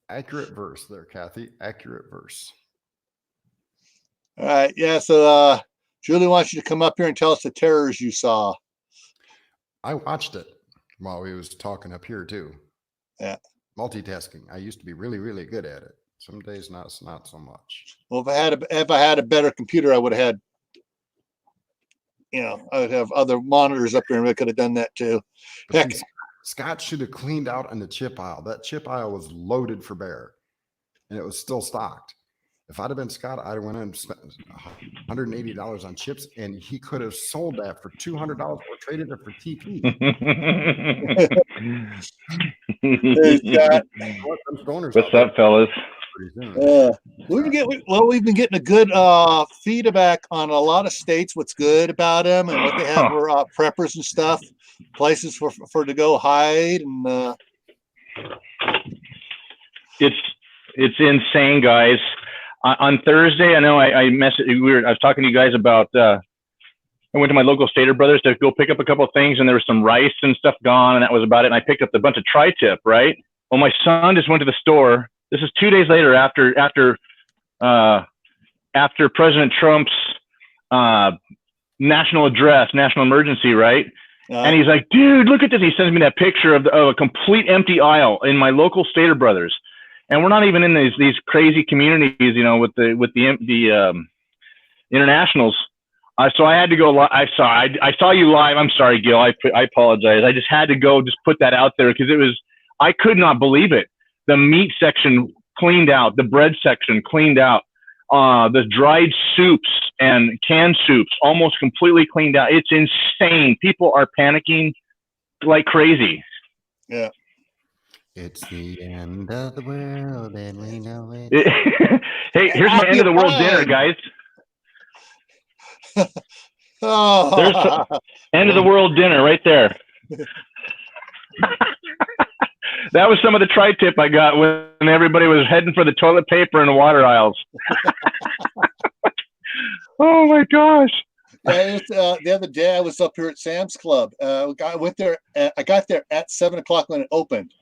Accurate verse there, Kathy. Accurate verse. All right. Yeah. So Julie wants you to come up here and tell us the terrors you saw. I watched it while we was talking up here too. Yeah. Multitasking. I used to be really, really good at it. Some days not so much. Well, if I had a better computer, I would have had, I would have other monitors up here and I could have done that too. Heck, Scott should have cleaned out in the chip aisle. That chip aisle was loaded for Bear, and it was still stocked. If I'd have been Scott, I'd have went in and spent $180 on chips, and he could have sold that for $200 or traded it for TP. What's up, fellas? We've been getting a good feedback on a lot of states, what's good about them and what they have for preppers and stuff, places for to go hide, and it's insane, guys. On Thursday, I know I was talking to you guys about I went to my local Stater Brothers to go pick up a couple of things, and there was some rice and stuff gone, and that was about it. And I picked up a bunch of tri-tip, right? Well, my son just went to the store. This is 2 days later after President Trump's national emergency, right? And he's like, dude, look at this. He sends me that picture of a complete empty aisle in my local Stater Brothers. And we're not even in these crazy communities, you know, with the internationals. So I had to go. I saw you live. I'm sorry, Gil. I apologize. I just had to go just put that out there because I could not believe it. The meat section cleaned out, the bread section cleaned out, the dried soups and canned soups almost completely cleaned out. It's insane. People are panicking like crazy. Yeah. It's the end of the world, and we know it. Hey, here's my end of the world dinner, guys. There's end of the world dinner right there. That was some of the tri-tip I got when everybody was heading for the toilet paper and the water aisles. Oh my gosh. Yeah, the other day I was up here at Sam's Club. I went there. I got there at 7 o'clock when it opened.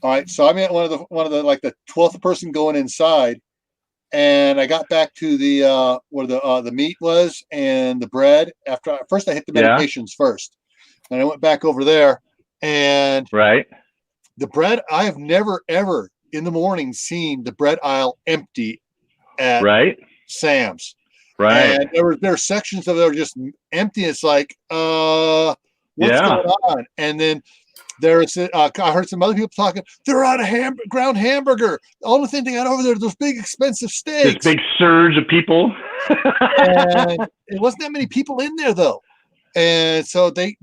All right, so I'm at one of the like the 12th person going inside, and I got back to the where the meat was and the bread. After first I hit the medications first, and I went back over there, and right, the bread. I have never ever in the morning seen the bread aisle empty at Sam's. Right. And there were sections of it that were just empty. It's like, what's going on? And then there's I heard some other people talking. They're out of ground hamburger. The only thing they got over there, those big expensive steaks. This big surge of people. And it wasn't that many people in there though. And so they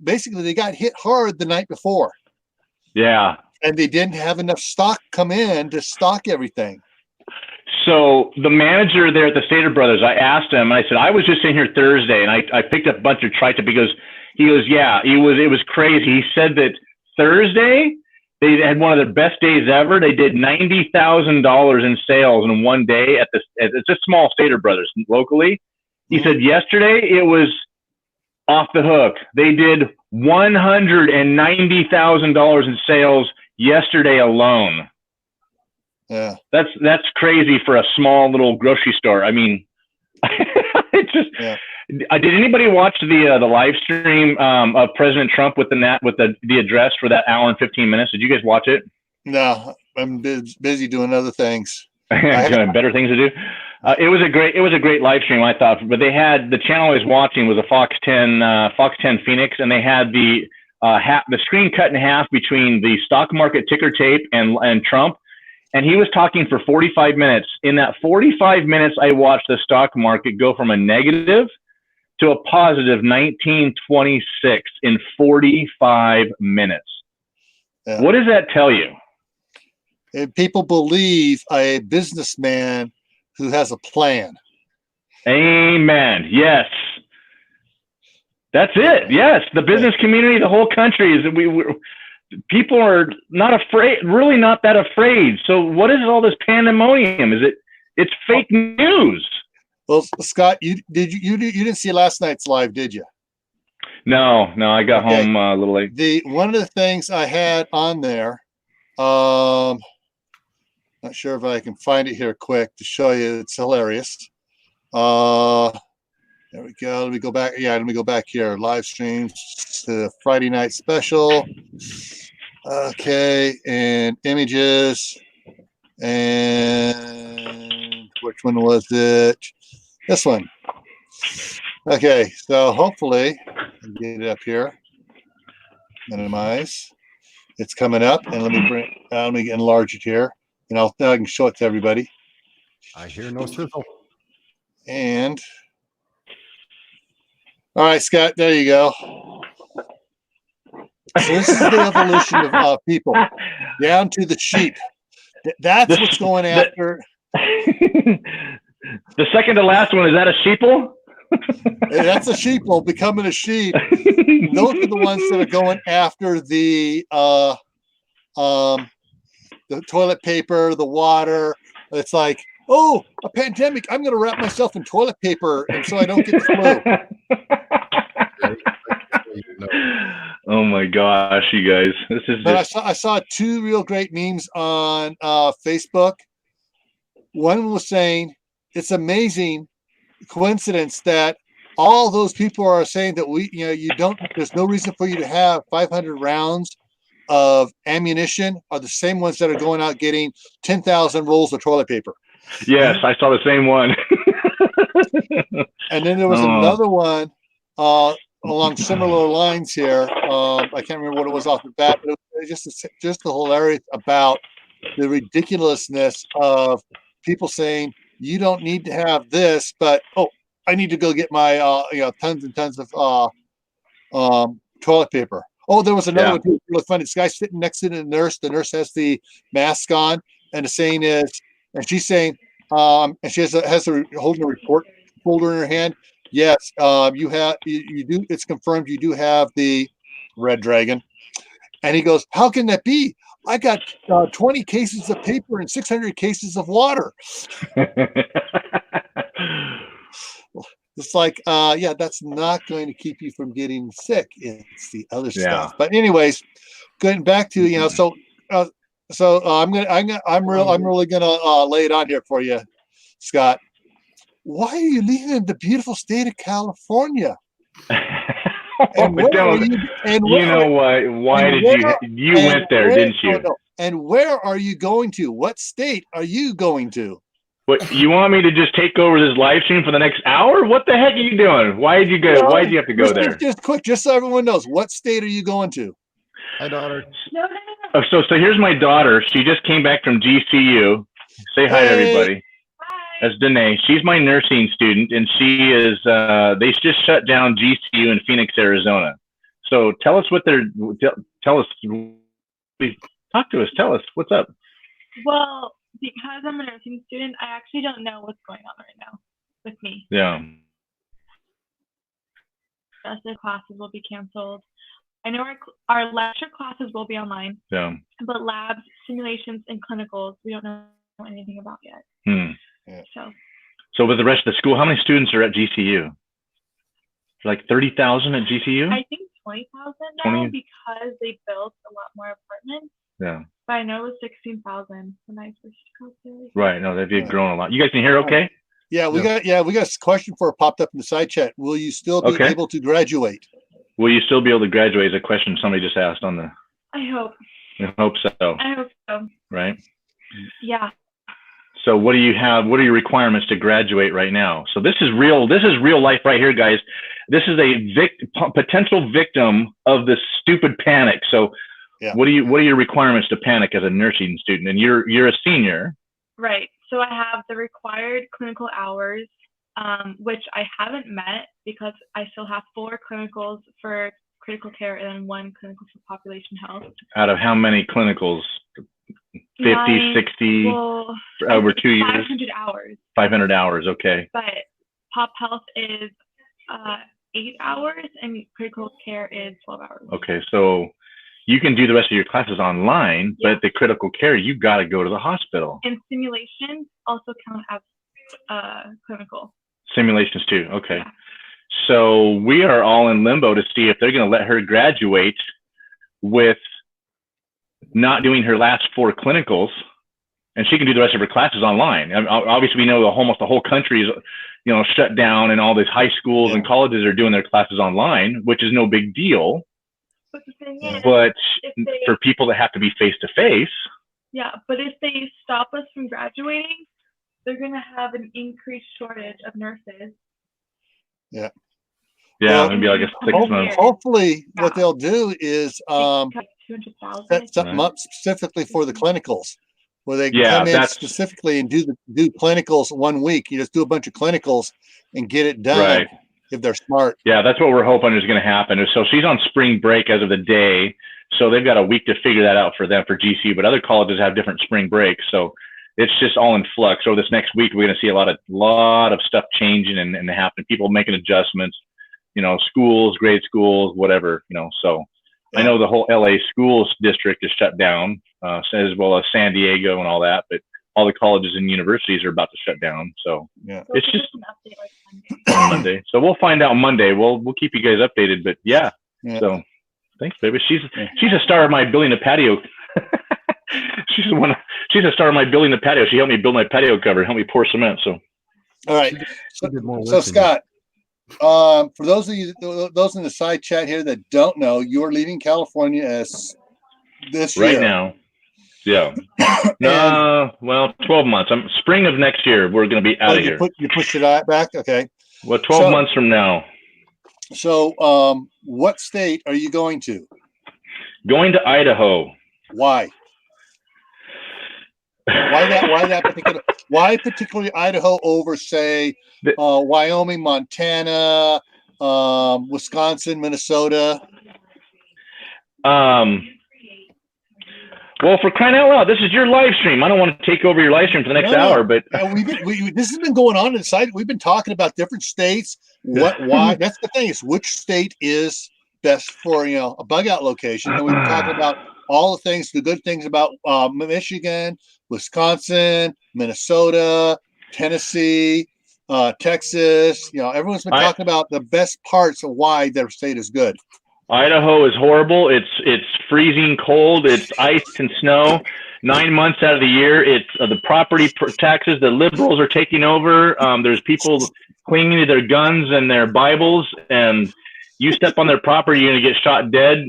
basically got hit hard the night before. Yeah. And they didn't have enough stock come in to stock everything. So the manager there at the Stater Brothers, I asked him, and I said, I was just in here Thursday, and I picked up a bunch of tri-tip because he goes, yeah, it was crazy. He said that Thursday they had one of their best days ever. They did $90,000 in sales in one day it's a small Stater Brothers locally. He said yesterday it was off the hook. They did $190,000 in sales yesterday alone. Yeah, that's crazy for a small little grocery store. I mean, it just. Yeah. Did anybody watch the live stream of President Trump with the address for that hour and 15 minutes? Did you guys watch it? No, I'm busy doing other things. Better things to do. It was a great live stream, I thought. But they had the channel I was watching was a Fox 10 Phoenix, and they had the screen cut in half between the stock market ticker tape and Trump. And he was talking for 45 minutes. In that 45 minutes, I watched the stock market go from a negative to a positive 1926 in 45 minutes. Yeah. What does that tell you? And people believe a businessman who has a plan. Amen. Yes. That's it. Yes. The business community, the whole country is people are not afraid, really not that afraid. So what is all this pandemonium? It's fake news? Well, Scott, you didn't see last night's live, did you? No, I got home a little late. One of the things I had on there, not sure if I can find it here quick to show you. It's hilarious. There we go. Let me go back. Yeah, let me go back here. Live streams to Friday night special. Okay, and images. And which one was it? This one. Okay, so hopefully I can get it up here. Minimize. It's coming up, and let me enlarge it here, and I can show it to everybody. I hear no sizzle. And all right, Scott, there you go. So this is the evolution of people down to the sheep. That's what's going after. The second to last one, is that a sheeple? That's a sheeple becoming a sheep. Those are the ones that are going after the toilet paper, the water. It's like, oh, a pandemic. I'm going to wrap myself in toilet paper and so I don't get the flu. Oh my gosh, you guys! This is. But I saw two real great memes on Facebook. One was saying it's amazing coincidence that all those people are saying that there's no reason for you to have 500 rounds of ammunition are the same ones that are going out getting 10,000 rolls of toilet paper. Yes, I saw the same one. And then there was another one along similar lines here. I can't remember what it was off the bat, but it was just the hilarious about the ridiculousness of people saying you don't need to have this, but I need to go get my tons and tons of toilet paper. Oh, there was another one too, really funny. This guy's sitting next to the nurse. The nurse has the mask on, and the saying is, and she's saying, and she has holding a report folder in her hand. Yes, you do. It's confirmed you do have the red dragon. And he goes, how can that be? I got 20 cases of paper and 600 cases of water. It's like, that's not going to keep you from getting sick. It's the other stuff. But anyways, getting back to so I'm really gonna lay it on here for you, Scott. Why are you leaving the beautiful state of California? And why did you went there, didn't you? And where are you going to? What state are you going to? What, you want me to just take over this live stream for the next hour? What the heck are you doing? Why did you go? Why did you have to go there? Just quick, just so everyone knows, what state are you going to? Hi, daughter. No. So here's my daughter. She just came back from GCU. Say hi to everybody. That's Danae. She's my nursing student, and she is. They just shut down GCU in Phoenix, Arizona. So tell us what they're. Tell us. Talk to us. Tell us what's up. Well, because I'm a nursing student, I actually don't know what's going on right now with me. Yeah. The classes will be canceled. I know our lecture classes will be online. Yeah. But labs, simulations, and clinicals, we don't know anything about yet. Yeah. So with the rest of the school, how many students are at GCU? Like 30,000 at GCU? I think 20,000 now because they built a lot more apartments. Yeah. But I know it was 16,000 when I first got there. Right. No, they've grown a lot. You guys can hear okay? Yeah, we got a question for popped up in the side chat. Will you still be able to graduate? Will you still be able to graduate is a question somebody just asked on the. I hope. I hope so. I hope so. Right? Yeah. So what do you have? What are your requirements to graduate right now? So this is real life right here, guys. This is a potential victim of this stupid panic. So what are your requirements to panic as a nursing student? And you're a senior. Right. So I have the required clinical hours, which I haven't met because I still have 4 clinicals for critical care and then 1 clinical for population health. Out of how many clinicals? 50, 60, over 2 years? 500 hours. 500 hours, okay. But pop health is 8 hours and critical care is 12 hours. Okay, so you can do the rest of your classes online, but the critical care, you got to go to the hospital. And simulations also count as clinical. Simulations too, okay. Yeah. So we are all in limbo to see if they're going to let her graduate with not doing her last 4 clinicals, and she can do the rest of her classes online. Obviously, we know almost the whole country is, shut down, and all these high schools and colleges are doing their classes online, which is no big deal. But the thing is, for people that have to be face to face. Yeah, but if they stop us from graduating, they're going to have an increased shortage of nurses. Yeah. Yeah, maybe like a 6 months. Hopefully, what they'll do is set something up specifically for the clinicals, where they come in specifically and do clinicals 1 week. You just do a bunch of clinicals and get it done if they're smart. Yeah, that's what we're hoping is going to happen. So she's on spring break as of the day, so they've got a week to figure that out for them for GCU. But other colleges have different spring breaks, so it's just all in flux. So this next week we're going to see a lot of stuff changing and happening. People making adjustments. Schools, grade schools, whatever, so I know the whole LA schools district is shut down, as well as San Diego and all that, but all the colleges and universities are about to shut down. So it's just an update like Monday. So we'll find out Monday. We'll keep you guys updated, but so thanks, baby. She's a star of my building a patio. She's a star of my building a patio. She helped me build my patio cover, helped me pour cement. So all right. So Scott, For those of you, those in the side chat here that don't know, you're leaving California as this Right year. now. Yeah. And No, well, 12 months. Spring of next year, we're going to be out of here. you pushed it back. Okay. Well, 12 months from now. So, what state are you going to? Going to Idaho. Why? Why particularly Idaho over, say, Wyoming, Montana, Wisconsin, Minnesota? Well, for crying out loud, this is your live stream. I don't want to take over your live stream for the next hour, but this has been going on inside. We've been talking about different states. Why? That's the thing, is which state is best for a bug out location, and we've been talking about all the things, the good things about Michigan, Wisconsin, Minnesota, Tennessee, Texas. Everyone's been talking about the best parts of why their state is good. Idaho is horrible. It's freezing cold. It's ice and snow. 9 months out of the year, it's the property taxes. The liberals are taking over. There's people clinging to their guns and their Bibles, and you step on their property, you're gonna get shot dead.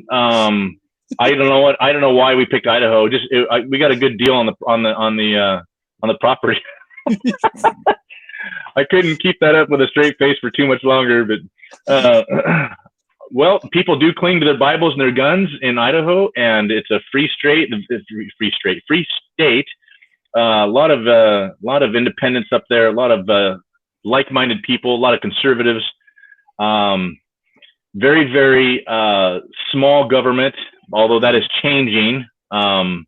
I don't know why we picked Idaho. We got a good deal on the property. I couldn't keep that up with a straight face for too much longer, but well, people do cling to their Bibles and their guns in Idaho, and it's a free state. A lot of independents up there, a lot of like-minded people, a lot of conservatives. Very, very small government, although that is changing. The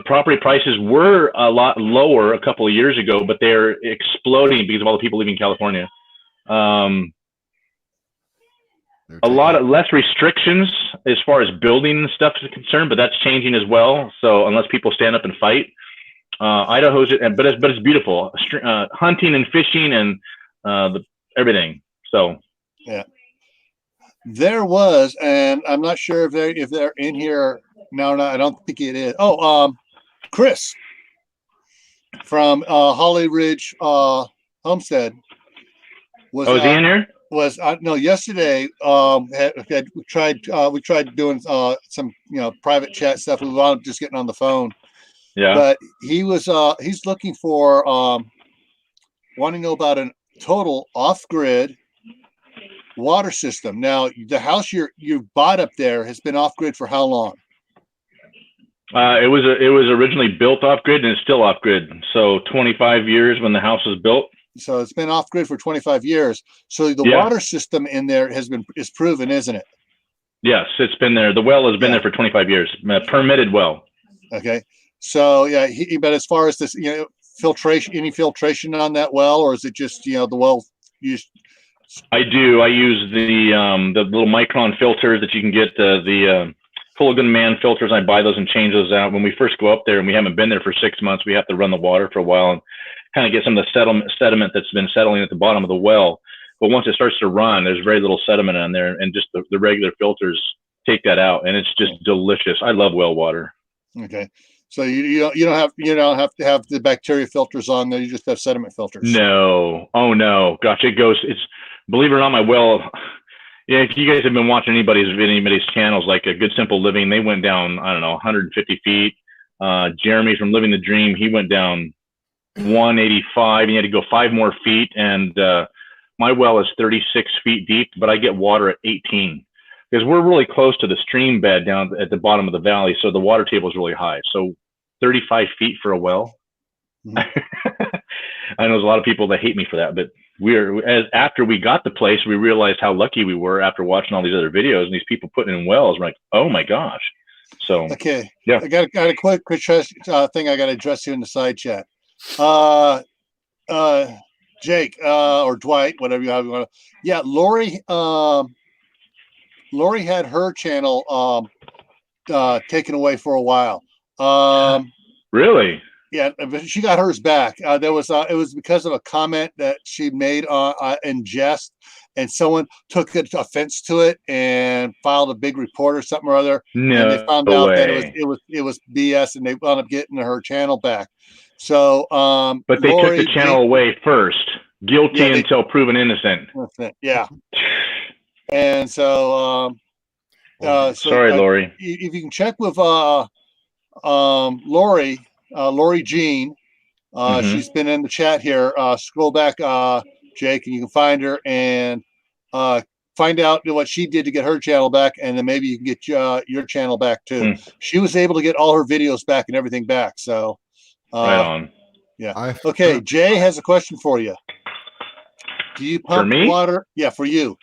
property prices were a lot lower a couple of years ago, but they're exploding because of all the people leaving California. A lot of less restrictions as far as building and stuff is concerned, but that's changing as well. So unless people stand up and fight, Idaho's, but it's beautiful, hunting and fishing and everything. So yeah, there was, and I'm not sure if they're in here now or not. I don't think it is. Oh, Chris from Holly Ridge Homestead was. Oh, is he in here? No, yesterday we tried doing some private chat stuff. We wound up just getting on the phone. Yeah. But he was he's looking for wanting to know about a total off-grid water system. Now, the house you bought up there has been off-grid for how long? It was originally built off-grid and it's still off-grid. So 25 years when the house was built. So it's been off grid for 25 years. So the water system in there is proven, isn't it? Yes, it's been there. The well has been there for 25 years. Permitted well. Okay. So yeah, but as far as this, filtration, any filtration on that well, or is it just the well used? I do. I use the little micron filters that you can get, the Fullerton Man filters. I buy those and change those out. When we first go up there and we haven't been there for 6 months, we have to run the water for a while and kind of get some of the sediment that's been settling at the bottom of the well. But once it starts to run, there's very little sediment on there, and just the regular filters take that out, and it's just delicious. I love well water. Okay, so you don't have to have the bacteria filters on there. You just have sediment filters. No, oh no, gosh, it's believe it or not, my well. Yeah, if you guys have been watching anybody's channels, like a Good Simple Living, they went down 150 feet. Jeremy from Living the Dream, he went down 185, and you had to go 5 more feet, and my well is 36 feet deep, but I get water at 18 because we're really close to the stream bed down at the bottom of the valley, so the water table is really high. So 35 feet for a well. Mm-hmm. I know there's a lot of people that hate me for that, but after we got the place, we realized how lucky we were after watching all these other videos and these people putting in wells. We're like, oh my gosh. So okay, yeah, I got a quick thing I got to address here in the side chat. Jake or Dwight, whatever you want to. Yeah, Lori had her channel taken away for a while. Really? Yeah, but she got hers back. It was because of a comment that she made in jest, and someone took offense to it and filed a big report or something or other. No, and they found out that it was BS, and they wound up getting her channel back. So, but they took the channel away first. Guilty Yeah, until proven innocent. that's it. Yeah. And so, Sorry, Lori. if you can check with Lori Jean, she's been in the chat here. Scroll back, Jake, and you can find her and find out what she did to get her channel back, and then maybe you can get your channel back too. She was able to get all her videos back and everything back. So, Right on. Yeah. Okay, Jay has a question for you. Do you pump water? Yeah, for you.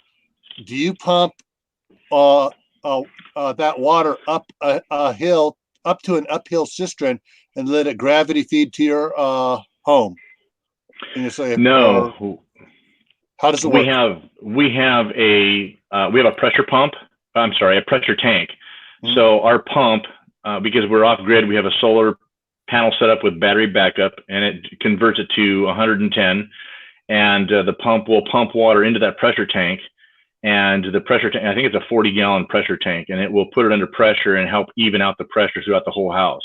Do you pump that water up a hill, up to an uphill cistern, and let it gravity feed to your home? No. How does it work? We have a pressure pump. I'm sorry, a pressure tank. So our pump, because we're off grid, we have a solar panel set up with battery backup, and it converts it to 110. And the pump will pump water into that pressure tank. And the pressure tank, I think it's a 40-gallon pressure tank, and it will put it under pressure and help even out the pressure throughout the whole house.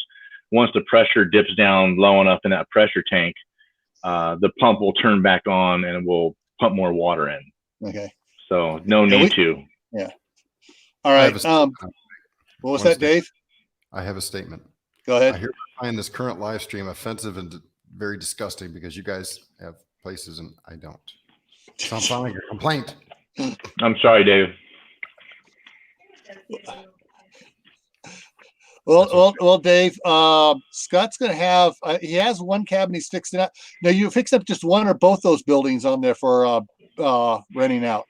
Once the pressure dips down low enough in that pressure tank, the pump will turn back on and it will pump more water in. Okay. So no need to. Yeah. All right. What was that, Dave? I have a statement. Go ahead. I hereby find this current live stream offensive and very disgusting because you guys have places and I don't. So I'm filing a complaint. I'm sorry, Dave. Well, Dave. Scott's going to have. He has one cabin. He's fixing up. Now, you fix up just one or both those buildings on there for renting out.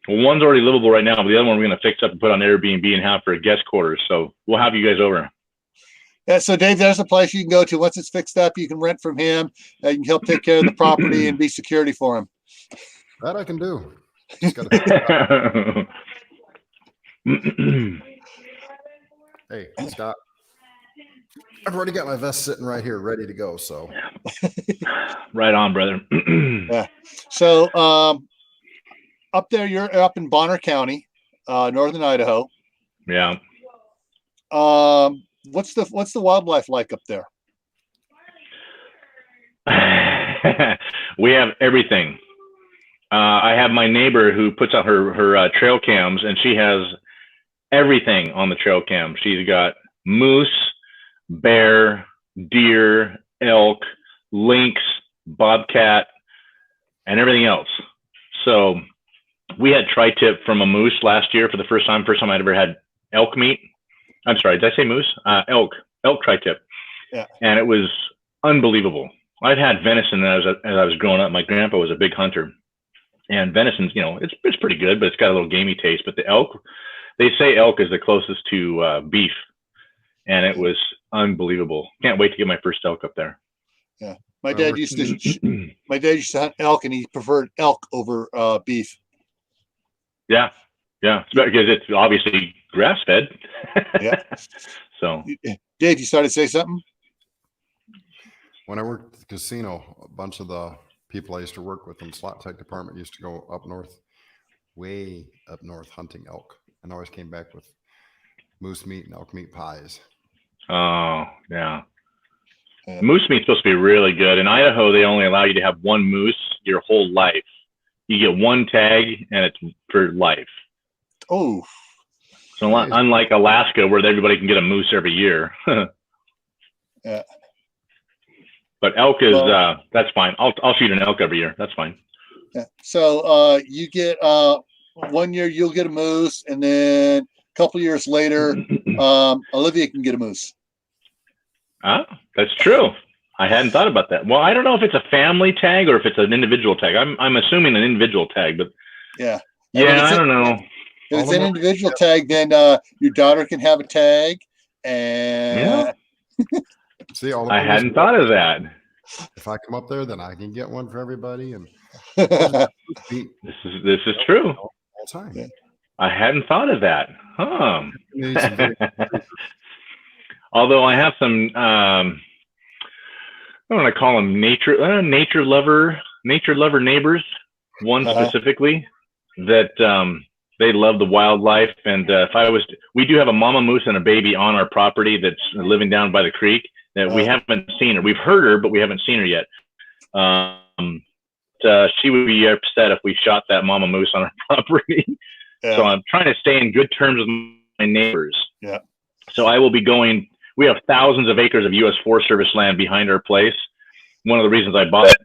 Well, one's already livable right now, but the other one we're going to fix up and put on Airbnb and have for a guest quarters. So we'll have you guys over. Yeah. So, Dave, there's a place you can go to. Once it's fixed up, you can rent from him. You can help take care of the property and be security for him. That I can do. Just gotta Hey, Scott. I've already got my vest sitting right here, ready to go. So, right on, brother. Yeah. So, up there, you're up in Bonner County, northern Idaho. Yeah. What's the wildlife like up there? We have everything. I have my neighbor who puts out her trail cams, and she has everything on the trail cam. She's got moose, bear, deer, elk, lynx, bobcat, and everything else. So we had tri-tip from a moose last year for the first time I'd ever had elk meat. I'm sorry, did I say moose? Elk tri-tip. Yeah. And it was unbelievable. I'd had venison as I was growing up. My grandpa was a big hunter. And venison's, it's pretty good, but it's got a little gamey taste. But the elk, they say elk is the closest to beef, and it was unbelievable. Can't wait to get my first elk up there. Yeah, my dad used to hunt elk, and he preferred elk over beef. Yeah, because it's obviously grass fed. Yeah. So, Dave, you started to say something? When I worked at the casino, a bunch of the people I used to work with in the slot tech department used to go up north, way up north, hunting elk, and always came back with moose meat and elk meat pies. Oh, yeah. Moose meat's supposed to be really good. In Idaho, they only allow you to have one moose your whole life. You get one tag, and it's for life. Oh. So unlike Alaska, where everybody can get a moose every year. Yeah. But elk is that's fine. I'll shoot an elk every year. That's fine. Yeah. So you get 1 year you'll get a moose, and then a couple years later, Olivia can get a moose. That's true. I hadn't thought about that. Well, I don't know if it's a family tag or if it's an individual tag. I'm assuming an individual tag, but yeah. I don't know. If it's an individual tag, then your daughter can have a tag, and See, I hadn't thought of that. If I come up there, then I can get one for everybody, and this is true. All the time. Yeah. I hadn't thought of that. Although I have some, I don't want to call them nature lover neighbors. One specifically that they love the wildlife, and we do have a mama moose and a baby on our property that's living down by the creek that we haven't seen her. We've heard her, but we haven't seen her yet. she would be upset if we shot that mama moose on our property. Yeah. So I'm trying to stay in good terms with my neighbors. Yeah. So I will be going. We have thousands of acres of U.S. Forest Service land behind our place. One of the reasons I bought it,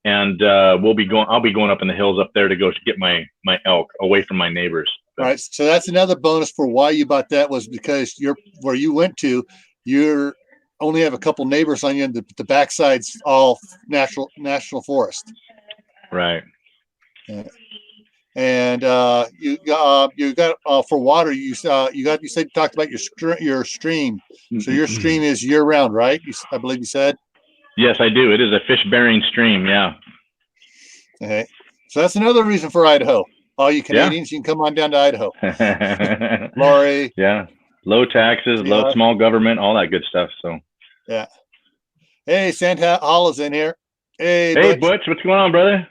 and I'll be going up in the hills up there to go to get my elk away from my neighbors. All right. So that's another bonus for why you bought that, was because where you went to, you're only have a couple neighbors on you, and the backside's all national forest. Right. Yeah. And you got for water. You said you talked about your stream. So your stream is year round, right? I believe you said. Yes, I do. It is a fish bearing stream. Yeah. Okay. So that's another reason for Idaho. All you Canadians, you can come on down to Idaho. Lori. Yeah. Low taxes, low small government, all that good stuff. So. Yeah. Hey, Santa Hollow's in here. Hey, Butch, what's going on, brother?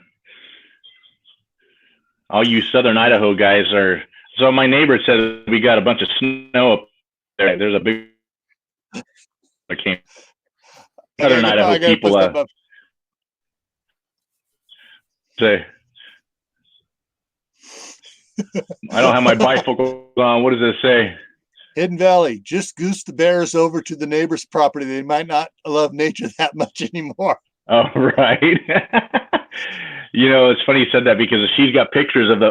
All you Southern Idaho guys are. So my neighbor said we got a bunch of snow up there. There's a big. Southern Idaho people. Say. I don't have my bifocal on. What does it say? Hidden Valley, just goose the bears over to the neighbor's property. They might not love nature that much anymore. Oh, right. It's funny you said that, because she's got pictures of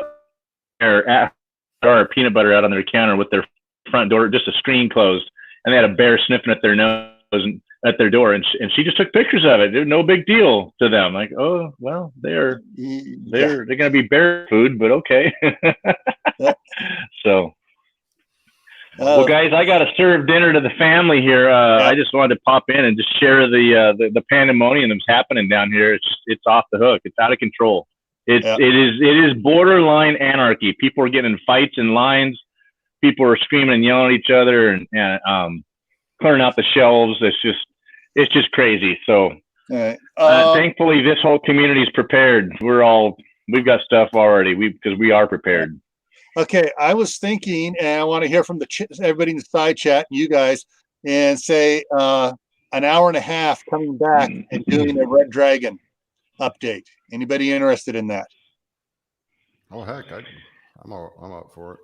our peanut butter out on their counter with their front door, just a screen closed, and they had a bear sniffing at their nose and at their door, and she just took pictures of it. No big deal to them. Like, oh well, they're going to be bear food, but okay. So. Well, guys, I got to serve dinner to the family here. I just wanted to pop in and just share the pandemonium that's happening down here. It's off the hook. It's out of control. It is borderline anarchy. People are getting in fights in lines. People are screaming and yelling at each other and clearing out the shelves. It's just crazy. So thankfully, this whole community is prepared. We've got stuff already. Because we are prepared. Okay, I was thinking, and I want to hear from everybody in the side chat, you guys, and say an hour and a half coming back and doing a Red Dragon update. Anybody interested in that? Oh heck, I'm up for it.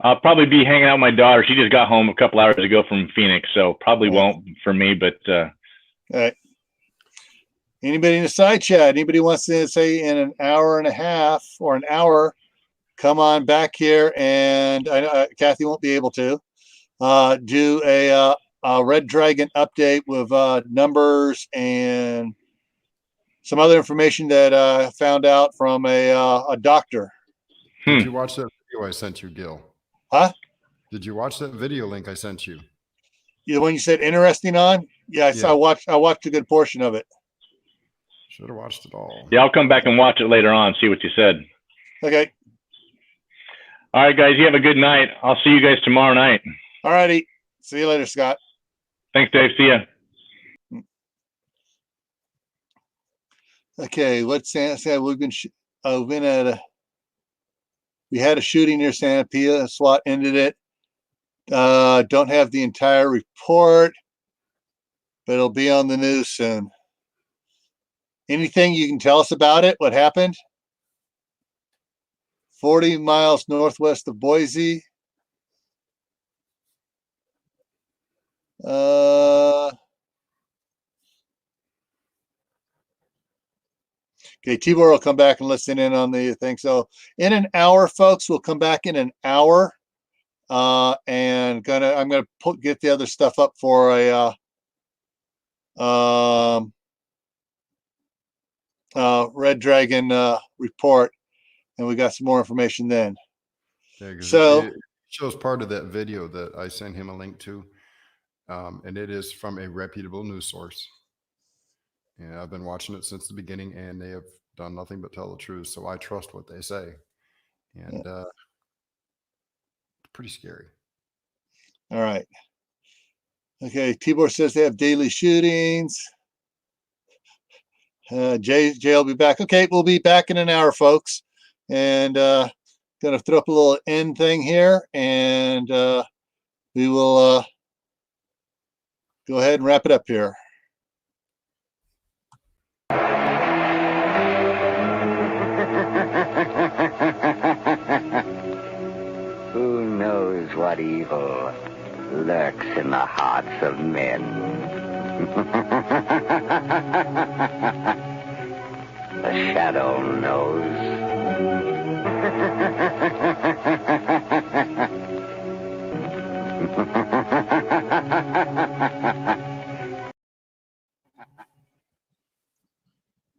I'll probably be hanging out with my daughter. She just got home a couple hours ago from Phoenix, so probably won't for me. But all right. Anybody in the side chat? Anybody wants to say in an hour and a half or an hour? Come on back here, and I know Kathy won't be able to do a Red Dragon update with numbers and some other information that I found out from a doctor. Did you watch that video I sent you, Gil? Huh? Did you watch that video link I sent you? Yeah, when you said interesting on? Yeah, I watched a good portion of it. Should have watched it all. Yeah, I'll come back and watch it later on, see what you said. Okay. All right, guys, you have a good night. I'll see you guys tomorrow night. All righty. See you later, Scott. Thanks, Dave. See ya. Okay, what's Santa said? We had a shooting near Santa Pia. SWAT ended it. Don't have the entire report, but it'll be on the news soon. Anything you can tell us about it? What happened? 40 miles northwest of Boise. Okay, Tibor will come back and listen in on the thing. So in an hour, folks, we'll come back in an hour. And I'm gonna get the other stuff up for a Red Dragon report. And we got some more information then. Yeah, so it shows part of that video that I sent him a link to. And it is from a reputable news source. And I've been watching it since the beginning, and they have done nothing but tell the truth. So I trust what they say. And it's pretty scary. All right. Okay, Tibor says they have daily shootings. Jay will be back. Okay, we'll be back in an hour, folks. And gonna throw up a little end thing here, and we will go ahead and wrap it up here. what evil lurks in the hearts of men. The shadow knows.